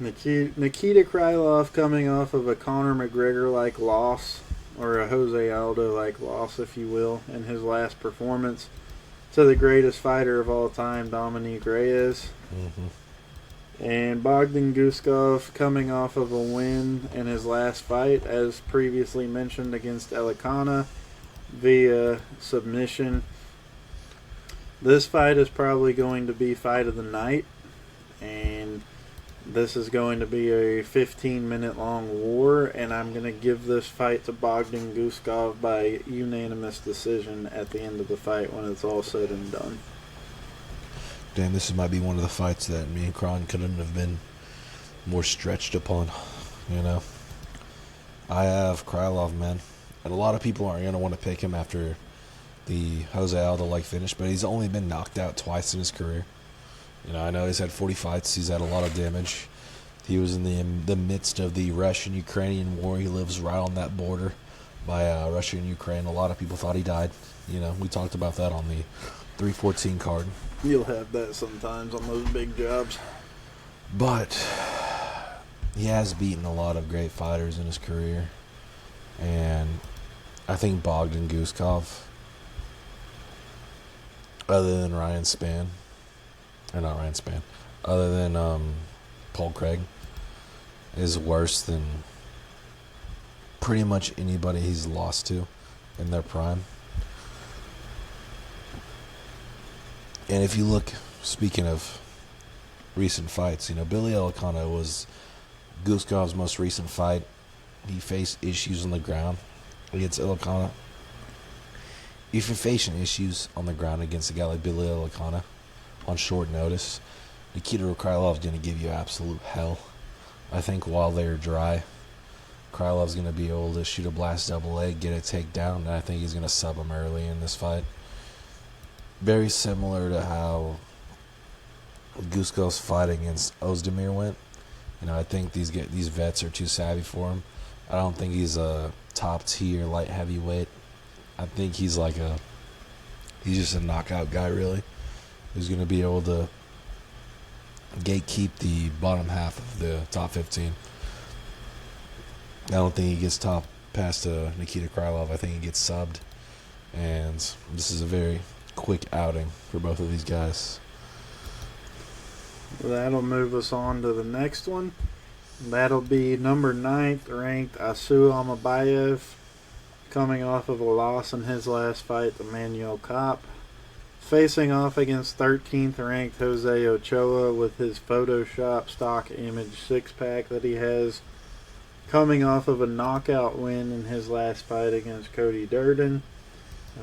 Nikita Krylov coming off of a Conor McGregor-like loss, or a Jose Aldo-like loss, if you will, in his last performance to the greatest fighter of all time, Dominique Reyes. Mm-hmm. And Bogdan Guskov coming off of a win in his last fight, as previously mentioned, against Elikana via submission. This fight is probably going to be fight of the night, and this is going to be a 15-minute long war, and I'm going to give this fight to Bogdan Guskov by unanimous decision at the end of the fight when it's all said and done. Damn, this might be one of the fights that me and Kron couldn't have been more stretched upon, I have Krylov, man. And a lot of people aren't going to want to pick him after the Jose Aldo-like finish, but he's only been knocked out twice in his career. I know he's had 40 fights. He's had a lot of damage. He was in the midst of the Russian-Ukrainian war. He lives right on that border by Russia and Ukraine. A lot of people thought he died. We talked about that on the 314 card. You'll have that sometimes on those big jobs. But he has beaten a lot of great fighters in his career. And I think Bogdan Guskov, other than other than Paul Craig, is worse than pretty much anybody he's lost to in their prime. And if you look, speaking of recent fights, Billy Elikana was Guskov's most recent fight. He faced issues on the ground against Elikana. If you're facing issues on the ground against a guy like Billy Elikana on short notice, Nikita Krylov is going to give you absolute hell. I think while they're dry, Krylov's going to be able to shoot a blast double leg, get a takedown, and I think he's going to sub him early in this fight. Very similar to how Guskov's fight against Ozdemir went. I think these vets are too savvy for him. I don't think he's a top tier light heavyweight. I think he's like a He's just a knockout guy, really, who's going to be able to gatekeep the bottom half of the top 15. I don't think he gets past Nikita Krylov. I think he gets subbed. And this is a very quick outing for both of these guys. That'll move us on to the next one. That'll be number 9th ranked Asu Amabayev, coming off of a loss in his last fight to Manuel Kopp, facing off against 13th ranked Jose Ochoa with his Photoshop stock image six-pack that he has, coming off of a knockout win in his last fight against Cody Durden.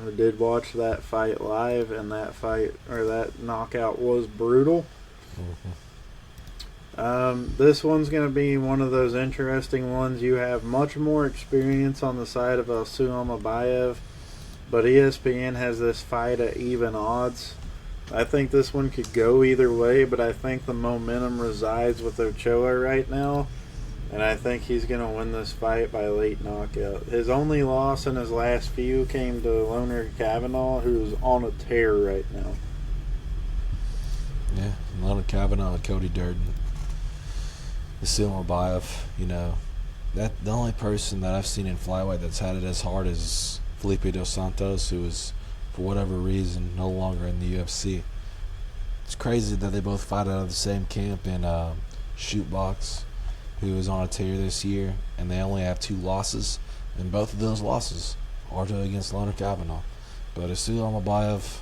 I did watch that fight live, and that knockout was brutal. Mm-hmm. This one's going to be one of those interesting ones. You have much more experience on the side of Asu Amabayev, but ESPN has this fight at even odds. I think this one could go either way, but I think the momentum resides with Ochoa right now, and I think he's going to win this fight by late knockout. His only loss in his last few came to Loner Kavanaugh, who's on a tear right now. Yeah, Loner Kavanaugh and Cody Durden. Asu Amabayev, that the only person that I've seen in flyweight that's had it as hard as Felipe Dos Santos, who is, for whatever reason, no longer in the UFC. It's crazy that they both fight out of the same camp in Shootbox, who is on a tear this year, and they only have 2 losses, and both of those losses are against Loner Kavanaugh. But Asu Amabayev,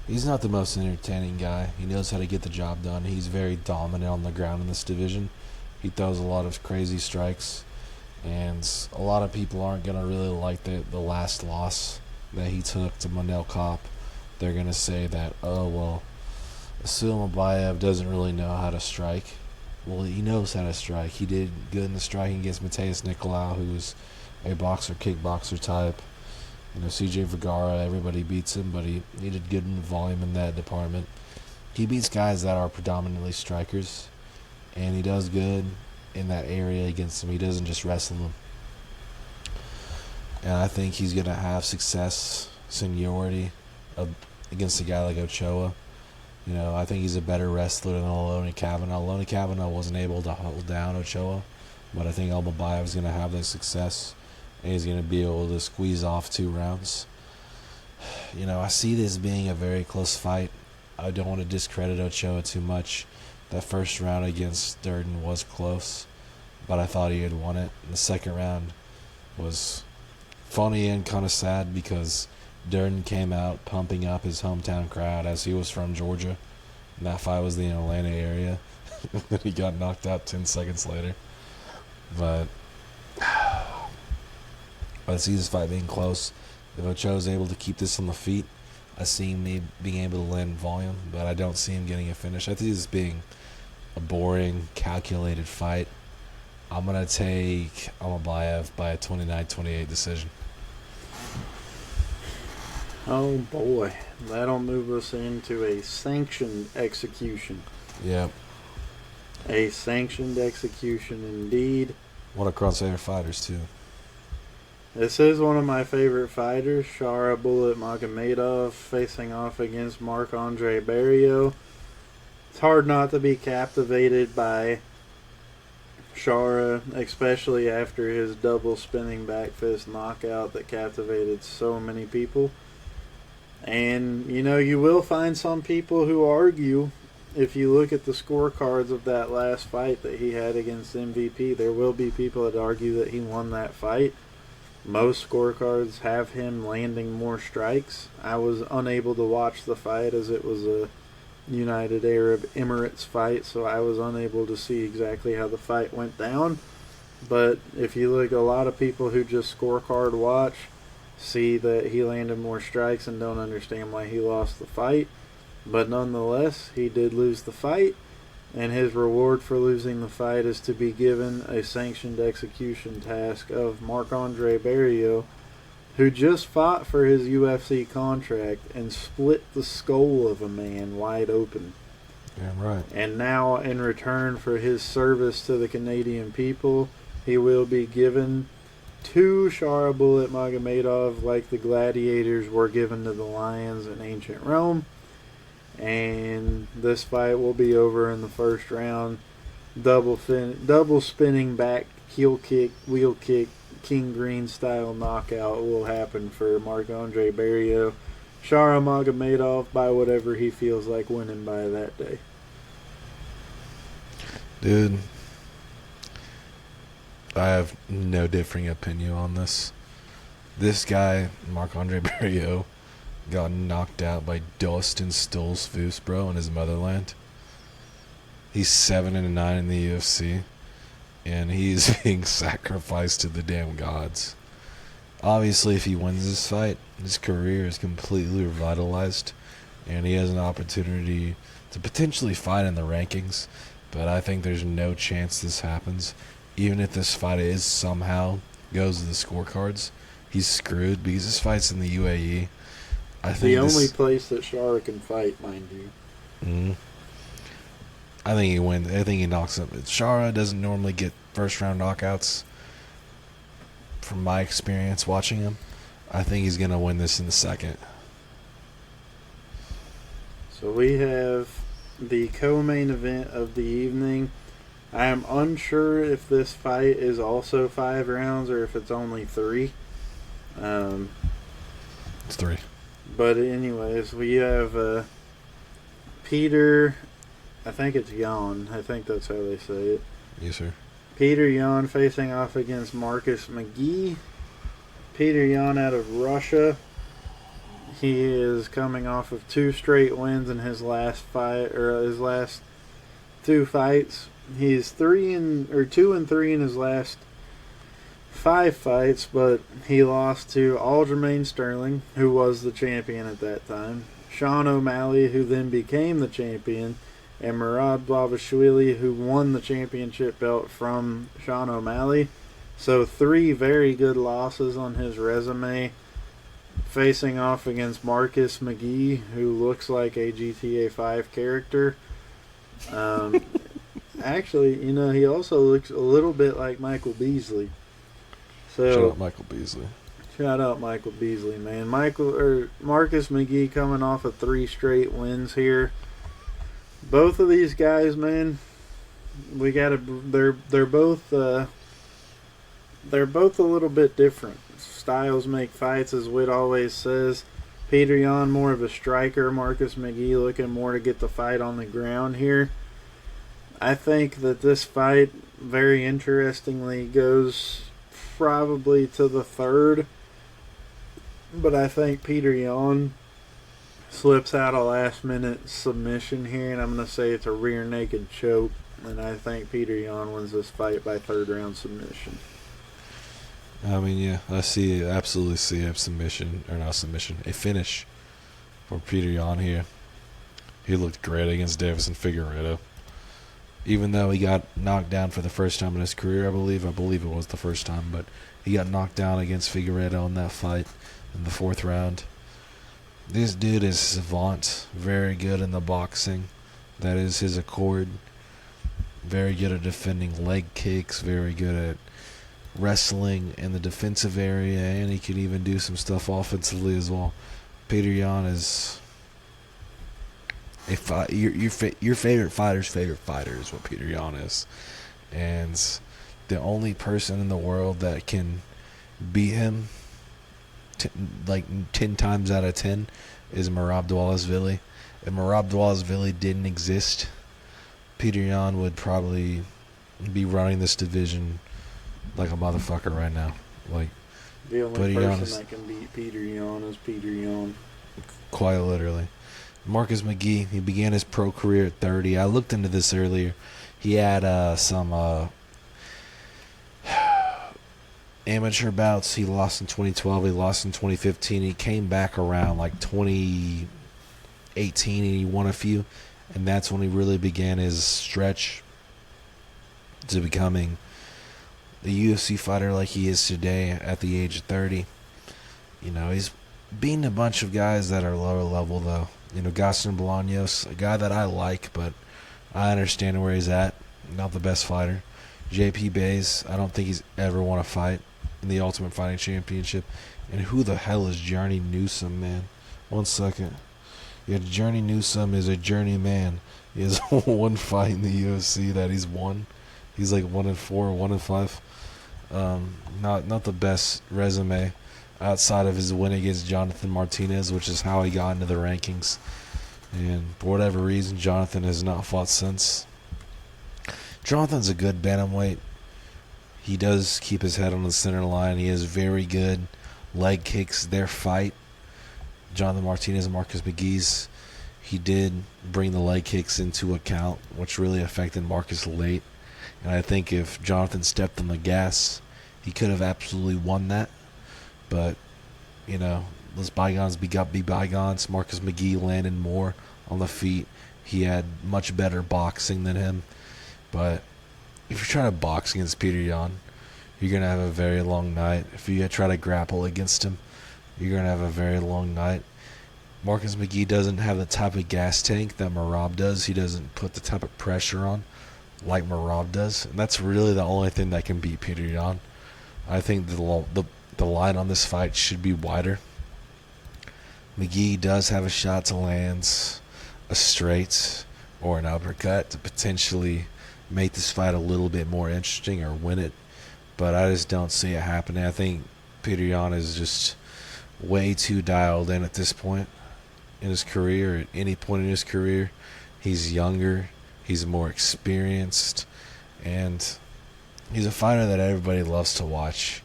he's not the most entertaining guy. He knows how to get the job done. He's very dominant on the ground in this division. He throws a lot of crazy strikes, and a lot of people aren't going to really like the last loss that he took to Manuel Kopp. They're going to say that, Asu Amabayev doesn't really know how to strike. Well, he knows how to strike. He did good in the striking against Mateus Nicolau, who was a kickboxer type. CJ Vergara, everybody beats him, but he needed good volume in that department. He beats guys that are predominantly strikers, and he does good in that area against them. He doesn't just wrestle them. And I think he's going to have success, seniority, against a guy like Ochoa. I think he's a better wrestler than Loner Kavanaugh. Loner Kavanaugh wasn't able to hold down Ochoa, but I think Amabayev is going to have that success. And he's going to be able to squeeze off 2 rounds. I see this being a very close fight. I don't want to discredit Ochoa too much. That first round against Durden was close, but I thought he had won it. And the second round was funny and kind of sad because Durden came out pumping up his hometown crowd as he was from Georgia. And that fight was in the Atlanta area. He got knocked out 10 seconds later. But I see this fight being close. If Ochoa is able to keep this on the feet, I see him being able to land volume, but I don't see him getting a finish. I see this being a boring, calculated fight. I'm going to take Amabayev by a 29-28 decision. Oh boy, that'll move us into a sanctioned execution. Yep. A sanctioned execution indeed. One of Cross's favorite fighters, too. This is one of my favorite fighters, Shara Bullet Magomedov, facing off against Marc-Andre Barriault. It's hard not to be captivated by Shara, especially after his double spinning back fist knockout that captivated so many people. And, you will find some people who argue, if you look at the scorecards of that last fight that he had against MVP, there will be people that argue that he won that fight. Most scorecards have him landing more strikes. I was unable to watch the fight as it was a United Arab Emirates fight, so I was unable to see exactly how the fight went down. But if you look, a lot of people who just scorecard watch see that he landed more strikes and don't understand why he lost the fight. But nonetheless, he did lose the fight, and his reward for losing the fight is to be given a sanctioned execution task of Marc-Andre Barriault, who just fought for his UFC contract and split the skull of a man wide open. Yeah, right. And now, in return for his service to the Canadian people, he will be given to Shara Bullet Magomedov like the gladiators were given to the lions in ancient Rome. And this fight will be over in the first round. Double spinning back heel kick, wheel kick, King Green style knockout will happen for Marc-Andre Barriault. Shara Magomedov by whatever he feels like winning by that day. Dude, I have no differing opinion on this. This guy, Marc-Andre Barriault, got knocked out by Dustin Stoltzfus, bro, in his motherland. He's 7-9 in the UFC, and he's being sacrificed to the damn gods. Obviously, if he wins this fight, his career is completely revitalized, and he has an opportunity to potentially fight in the rankings, but I think there's no chance this happens. Even if this fight is somehow goes to the scorecards, he's screwed because this fight's in the UAE. I think the only place that Shara can fight, mind you. Mm-hmm. I think he wins. I think he knocks him. Shara doesn't normally get first round knockouts. From my experience watching him, I think he's gonna win this in the second. So we have the co-main event of the evening. I am unsure if this fight is also 5 rounds or if it's only 3. It's 3. But anyways, we have Peter, I think it's Yan. I think that's how they say it. Yes, sir. Peter Yan facing off against Marcus McGee. Peter Yan out of Russia. He is coming off of 2 straight wins in his last fight, or his last 2 fights. He's 2 and 3 in his last 5 fights, but he lost to Aljamain Sterling, who was the champion at that time, Sean O'Malley, who then became the champion, and Murad Blavashvili, who won the championship belt from Sean O'Malley. So 3 very good losses on his resume, facing off against Marcus McGee, who looks like a GTA 5 character. Actually, he also looks a little bit like Michael Beasley. So, shout out Michael Beasley. Shout out Michael Beasley, man. Marcus McGee coming off of 3 straight wins here. Both of these guys, man, they're both a little bit different. Styles make fights, as Whit always says. Peter Yan more of a striker. Marcus McGee looking more to get the fight on the ground here. I think that this fight, very interestingly, goes probably to the 3rd. But I think Peter Yan slips out a last-minute submission here, and I'm going to say it's a rear naked choke. And I think Peter Yan wins this fight by 3rd round submission. I mean, yeah, absolutely see a submission, or not a submission, a finish for Peter Yan here. He looked great against Davison Figueiredo. Even though he got knocked down for the first time in his career, I believe it was the first time, but he got knocked down against Figueiredo in that fight in the 4th round. This dude is savant, very good in the boxing. That is his accord. Very good at defending leg kicks, very good at wrestling in the defensive area, and he can even do some stuff offensively as well. Peter Yan is your favorite fighter's favorite fighter is what Peter Yan is, and the only person in the world that can beat him 10 times out of 10 is Merab Dvalishvili. If Merab Dvalishvili didn't exist, Peter Yan would probably be running this division like a motherfucker right now. The only person that can beat Peter Yan is Peter Yan. Quite literally. Marcus McGee, he began his pro career at 30. I looked into this earlier. He had some amateur bouts. He lost in 2012. He lost in 2015. He came back around 2018 and he won a few. And that's when he really began his stretch to becoming the UFC fighter like he is today at the age of 30. He's beaten a bunch of guys that are lower level, though. Gaston Bolaños, a guy that I like, but I understand where he's at. Not the best fighter. JP Bays, I don't think he's ever won a fight. in the Ultimate Fighting Championship. And who the hell is Journey Newsom, man? 1 second. Yeah, Journey Newsom is a journeyman. He has one fight in the UFC that he's won. He's like 1-4, 1-5. Not the best resume outside of his win against Jonathan Martinez, which is how he got into the rankings. And for whatever reason, Jonathan has not fought since. Jonathan's a good bantamweight. He does keep his head on the center line. He has very good leg kicks. Their fight, Jonathan Martinez and Marcus McGee's, he did bring the leg kicks into account, which really affected Marcus late. And I think if Jonathan stepped on the gas, he could have absolutely won that. But, you know, let's bygones be bygones. Marcus McGee landed more on the feet. He had much better boxing than him. But if you're trying to box against Peter Yan, you're going to have a very long night. If you try to grapple against him, you're going to have a very long night. Marcus McGee doesn't have the type of gas tank that Merab does. He doesn't put the type of pressure on like Merab does. And that's really the only thing that can beat Peter Yan. I think the line on this fight should be wider. McGee does have a shot to land a straight or an uppercut to potentially make this fight a little bit more interesting or win it. But I just don't see it happening. I think Peter Yan is just way too dialed in at this point in his career. At any point in his career, he's younger, he's more experienced, and he's a fighter that everybody loves to watch.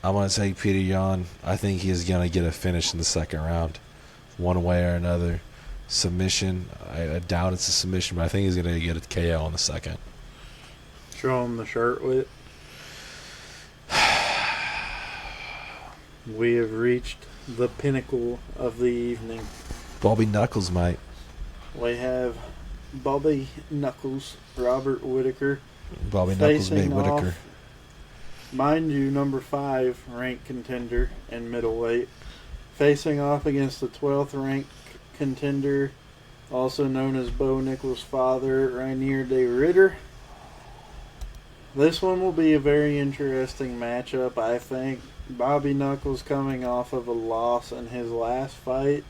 I'm going to take Peter Yan. I think he is going to get a finish in the second round, one way or another. Submission, I doubt it's a submission, but I think he's going to get a KO in the second. Show him the shirt with. We have reached the pinnacle of the evening. Bobby Knuckles, mate. We have Bobby Knuckles, Robert Whittaker. Bobby Knuckles, mate, Whittaker. Mind you, number 5 ranked contender in middleweight. Facing off against the 12th ranked contender, also known as Bo Nickel's father, Rainier de Ridder. This one will be a very interesting matchup, I think. Bobby Knuckles coming off of a loss in his last fight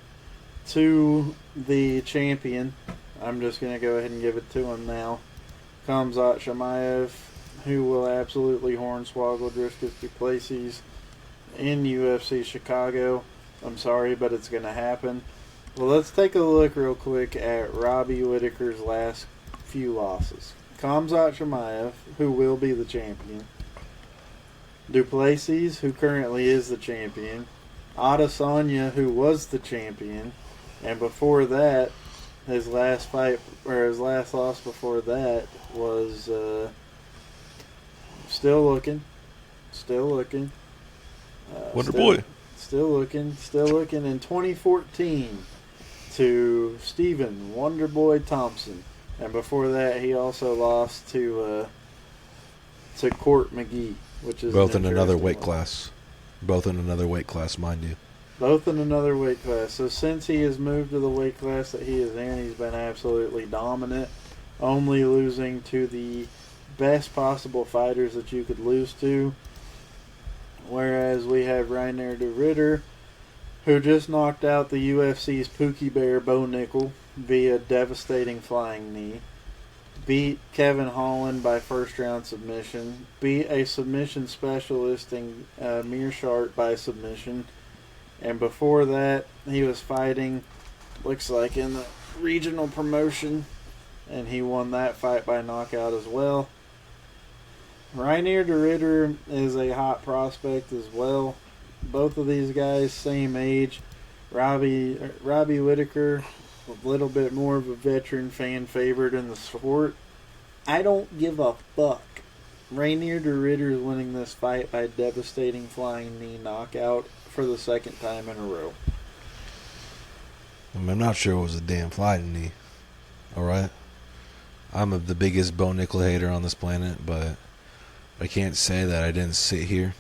to the champion. I'm just going to go ahead and give it to him now. Khamzat Chimaev, who will absolutely hornswoggle Dricus du Plessis in UFC Chicago. I'm sorry, but it's going to happen. Well, let's take a look real quick at Robbie Whittaker's last few losses. Khamzat Chimaev, who will be the champion. Du Plessis, who currently is the champion. Adesanya, who was the champion. And before that, his last fight, or his last loss before that was still looking. Wonder Boy. Still looking in 2014 to Stephen Wonderboy Thompson. And before that, he also lost to Court McGee, which is both in another weight class. Both in another weight class, mind you. Both in another weight class. So since he has moved to the weight class that he is in, he's been absolutely dominant, only losing to the best possible fighters that you could lose to. Whereas we have Rainier de Ridder, who just knocked out the UFC's Pookie Bear Bo Nickel via devastating flying knee. Beat Kevin Holland by first round submission. Beat a submission specialist in Mearshart by submission. And before that, he was fighting, looks like, in the regional promotion. And he won that fight by knockout as well. Rainier de Ridder is a hot prospect as well. Both of these guys, same age. Robbie Whittaker, a little bit more of a veteran fan favorite in the sport. I don't give a fuck. Rainier de Ridder is winning this fight by devastating flying knee knockout for the second time in a row. I'm not sure it was a damn flying knee. Alright? I'm the biggest Bo Nickel hater on this planet, but I can't say that I didn't sit here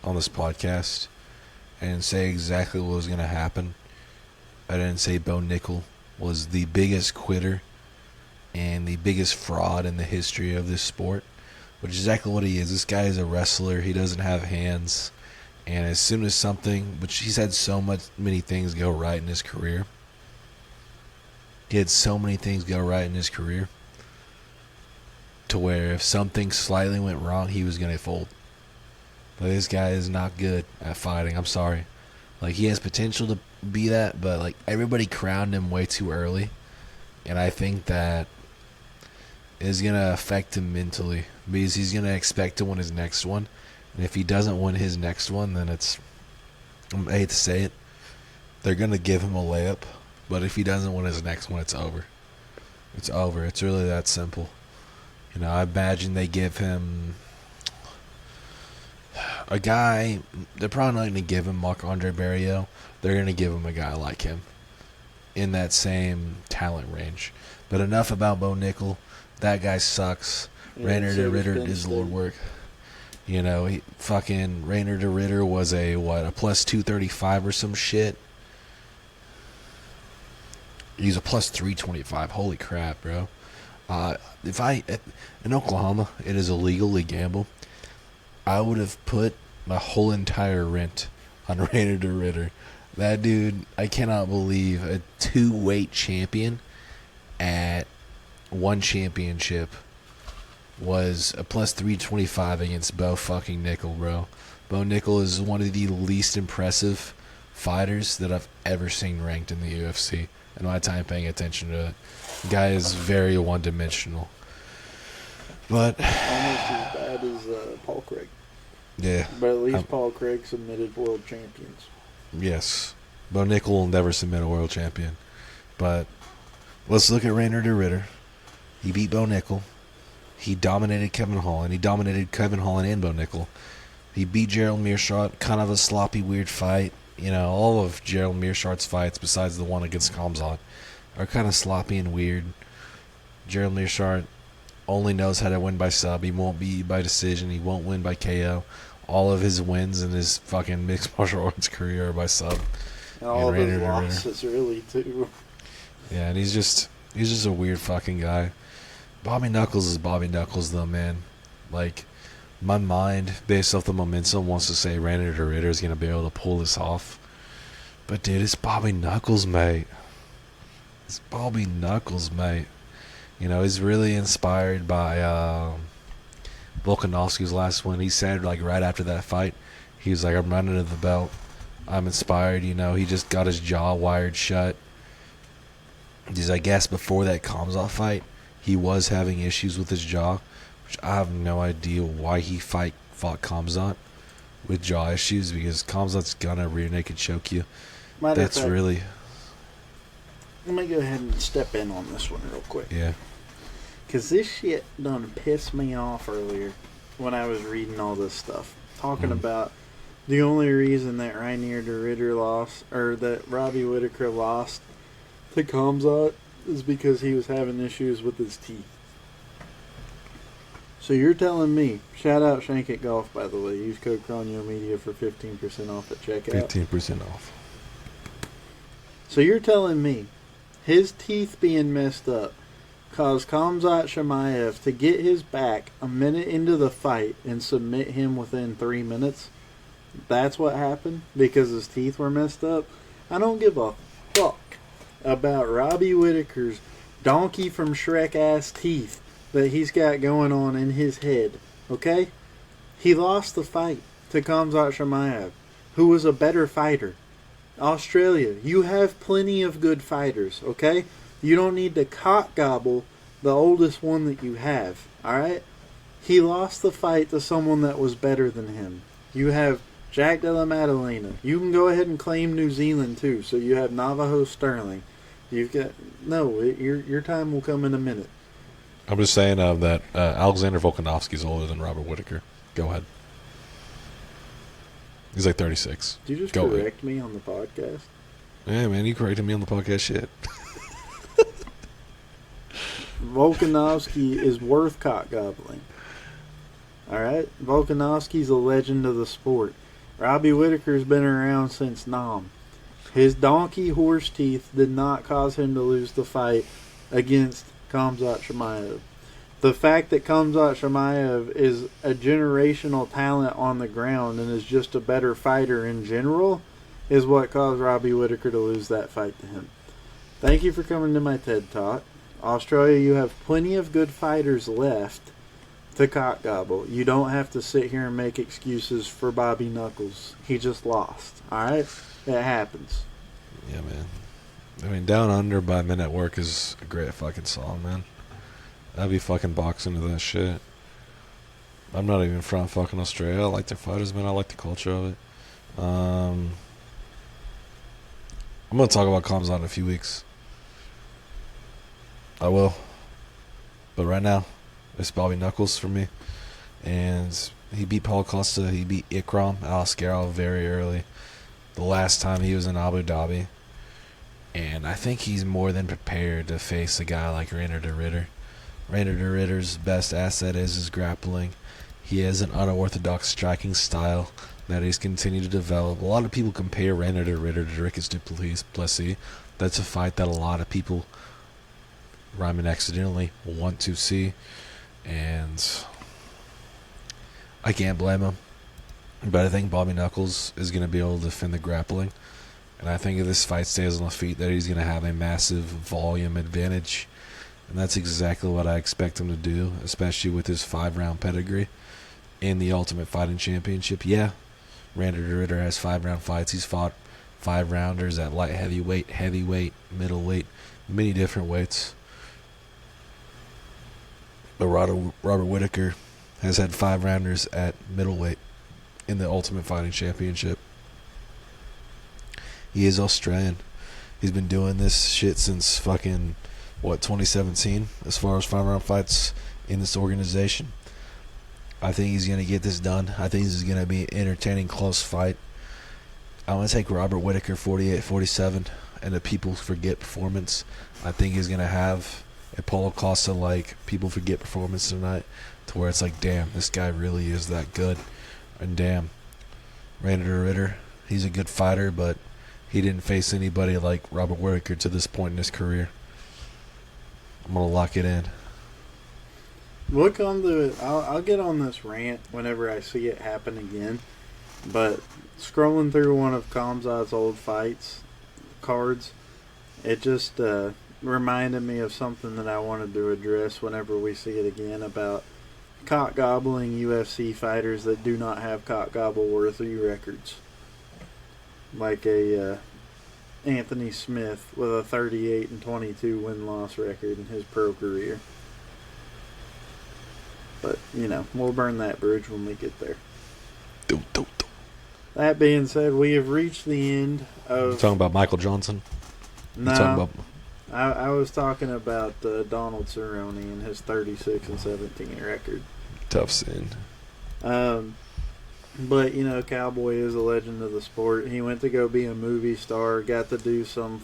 on this podcast and say exactly what was going to happen. I didn't say Bo Nickel was the biggest quitter and the biggest fraud in the history of this sport. which is exactly what he is. This guy is a wrestler. He doesn't have hands. And as soon as something, which he's had many things go right in his career. He had so many things go right in his career to where if something slightly went wrong, he was going to fold. But this guy is not good at fighting. I'm sorry. Like, he has potential to be that, but, like, everybody crowned him way too early. And I think that is going to affect him mentally because he's going to expect to win his next one. And if he doesn't win his next one, then I hate to say it, they're going to give him a layup. But if he doesn't win his next one, it's over. It's over. It's really that simple. You know, I imagine they give him a guy. They're probably not going to give him Marc-Andre Barrios. They're going to give him a guy like him in that same talent range. But enough about Bo Nickel. That guy sucks. Yeah, Rainer de Ritter is Lord work. You know, Rainer de Ritter was a plus 235 or some shit. He's a plus 325. Holy crap, bro. In Oklahoma, it is illegal to gamble. I would have put my whole entire rent on Rainer de Ritter. That dude, I cannot believe a 2-weight champion at one championship was a plus 325 against Bo fucking Nickel, bro. Bo Nickel is one of the least impressive fighters that I've ever seen ranked in the UFC in my time paying attention to it. The guy is very one-dimensional. But almost as bad as Paul Craig. Yeah. But at least Paul Craig submitted world champions. Yes. Bo Nickel will never submit a world champion. But let's look at Rainer de Ritter. He beat Bo Nickel. He dominated Kevin Holland. He dominated Kevin Holland and Bo Nickel. He beat Gerald Meerschaert. Kind of a sloppy, weird fight. You know, all of Gerald Meerschaert's fights, besides the one against Khamzat, are kind of sloppy and weird. Gerald Meerschaert only knows how to win by sub. He won't be by decision. He won't win by KO. All of his wins in his fucking mixed martial arts career are by sub. And all of his losses, really, too. Yeah, and he's just a weird fucking guy. Bobby Knuckles is Bobby Knuckles, though, man. Like, my mind, based off the momentum, wants to say Rainer de Ritter is going to be able to pull this off. But, dude, it's Bobby Knuckles, mate. It's Bobby Knuckles, mate. You know, he's really inspired by Volkanovski's last win. He said, like, right after that fight, he was like, I'm running to the belt. I'm inspired. You know, he just got his jaw wired shut. Because I guess before that Khamzat fight, he was having issues with his jaw, which I have no idea why he fought Khamzat with jaw issues, because Khamzat's gonna rear naked choke you. That's really... Let me go ahead and step in on this one real quick. Yeah. Because this shit done pissed me off earlier when I was reading all this stuff. Talking about the only reason that Rainer de Ritter lost, or that Robbie Whittaker lost to Khamzat, is because he was having issues with his teeth. So you're telling me, shout out Shank It Golf, by the way, use code Cronio Media for 15% off at checkout. 15% off. So you're telling me his teeth being messed up caused Khamzat Chimaev to get his back a minute into the fight and submit him within 3 minutes? That's what happened? Because his teeth were messed up? I don't give a fuck about Robbie Whittaker's donkey from Shrek ass teeth that he's got going on in his head. Okay? He lost the fight to Khamzat Chimaev, who was a better fighter. Australia, you have plenty of good fighters, okay? You don't need to cock gobble the oldest one that you have, alright? He lost the fight to someone that was better than him. You have Jack Della Maddalena. You can go ahead and claim New Zealand too, so you have Navajo Sterling. You've got... No, your time will come in a minute. I'm just saying that Alexander Volkanovski is older than Robert Whittaker. Go ahead. He's like 36. Did you just correct me on the podcast? Yeah, man, you corrected me on the podcast. Shit. Volkanovski is worth cock gobbling. Alright? Volkanovski's a legend of the sport. Robbie Whittaker's been around since Nam. His donkey horse teeth did not cause him to lose the fight against Khamzat Chimaev. The fact that Khamzat Chimaev is a generational talent on the ground and is just a better fighter in general is what caused Robbie Whittaker to lose that fight to him. Thank you for coming to my TED Talk. Australia, you have plenty of good fighters left to cock gobble. You don't have to sit here and make excuses for Bobby Knuckles. He just lost. Alright? It happens. Yeah, man. I mean, Down Under by Men at Work is a great fucking song, man. I'd be fucking boxing to that shit. I'm not even from fucking Australia. I like their fighters, man. I like the culture of it. I'm gonna talk about Khamzat in a few weeks. I will. But right now, it's Bobby Knuckles for me. And he beat Paul Costa. He beat Ikram Alaskarov very early. The last time he was in Abu Dhabi. And I think he's more than prepared to face a guy like Rainer de Ridder. Rainer de Ridder's best asset is his grappling. He has an unorthodox striking style that he's continued to develop. A lot of people compare Rainer de Ridder to Dricus du Plessis. That's a fight that a lot of people, rhyming accidentally, want to see. And I can't blame him. But I think Bobby Knuckles is going to be able to defend the grappling. And I think if this fight stays on the feet, that he's going to have a massive volume advantage. And that's exactly what I expect him to do, especially with his 5-round pedigree in the Ultimate Fighting Championship. Yeah, Rainer de Ridder has 5-round fights. He's fought 5-rounders at light heavyweight, middleweight, many different weights. But Robert Whittaker has had 5-rounders at middleweight in the Ultimate Fighting Championship. He is Australian. He's been doing this shit since fucking, 2017, as far as 5-round fights in this organization. I think he's going to get this done. I think this is going to be an entertaining, close fight. I'm going to take Robert Whittaker 48-47 and a people forget performance. I think he's going to have a Paulo Costa-like people forget performance tonight, to where it's like, damn, this guy really is that good. And damn, Rainer de Ridder, he's a good fighter, but he didn't face anybody like Robert Whittaker to this point in his career. I'm going to lock it in. We'll come to it. I'll get on this rant whenever I see it happen again. But scrolling through one of Khamzat's old fights cards, it just reminded me of something that I wanted to address whenever we see it again about cock gobbling UFC fighters that do not have cock gobble worthy records. Like a Anthony Smith with a 38-22 win-loss record in his pro career. But, we'll burn that bridge when we get there. That being said, we have reached the end of... You talking about Michael Johnson? No, I was talking about Donald Cerrone and his 36-17 record. Tough sin. But, Cowboy is a legend of the sport. He went to go be a movie star, got to do some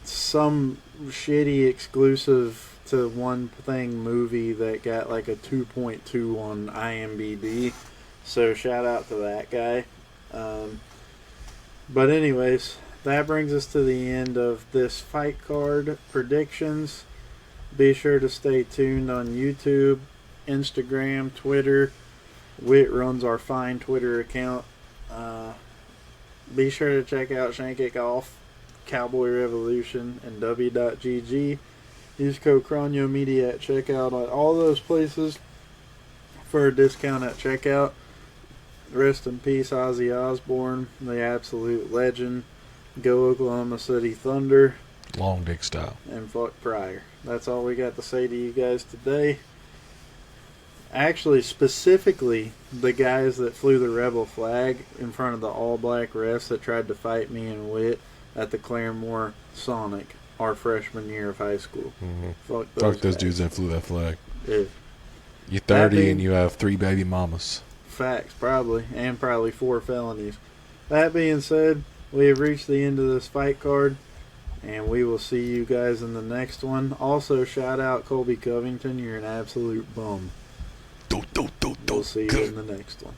shitty exclusive to one thing movie that got like a 2.2 on IMDb. So shout out to that guy. But anyways, that brings us to the end of this fight card predictions. Be sure to stay tuned on YouTube, Instagram, Twitter. Whit runs our fine Twitter account. Be sure to check out Shank It Golf, Cowboy Revolution, and W.GG. Use code Cronio Media at checkout at all those places for a discount at checkout. Rest in peace, Ozzy Osbourne, the absolute legend. Go Oklahoma City Thunder. Long dick style. And fuck Pryor. That's all we got to say to you guys today. Actually, specifically, the guys that flew the rebel flag in front of the all-black refs that tried to fight me and Whit at the Claremore Sonic our freshman year of high school. Mm-hmm. Fuck those dudes that flew that flag. Yeah. You're 30 and you have 3 baby mamas. Facts, probably. And probably 4 felonies. That being said, we have reached the end of this fight card. And we will see you guys in the next one. Also, shout out Colby Covington. You're an absolute bum. We'll see you in the next one.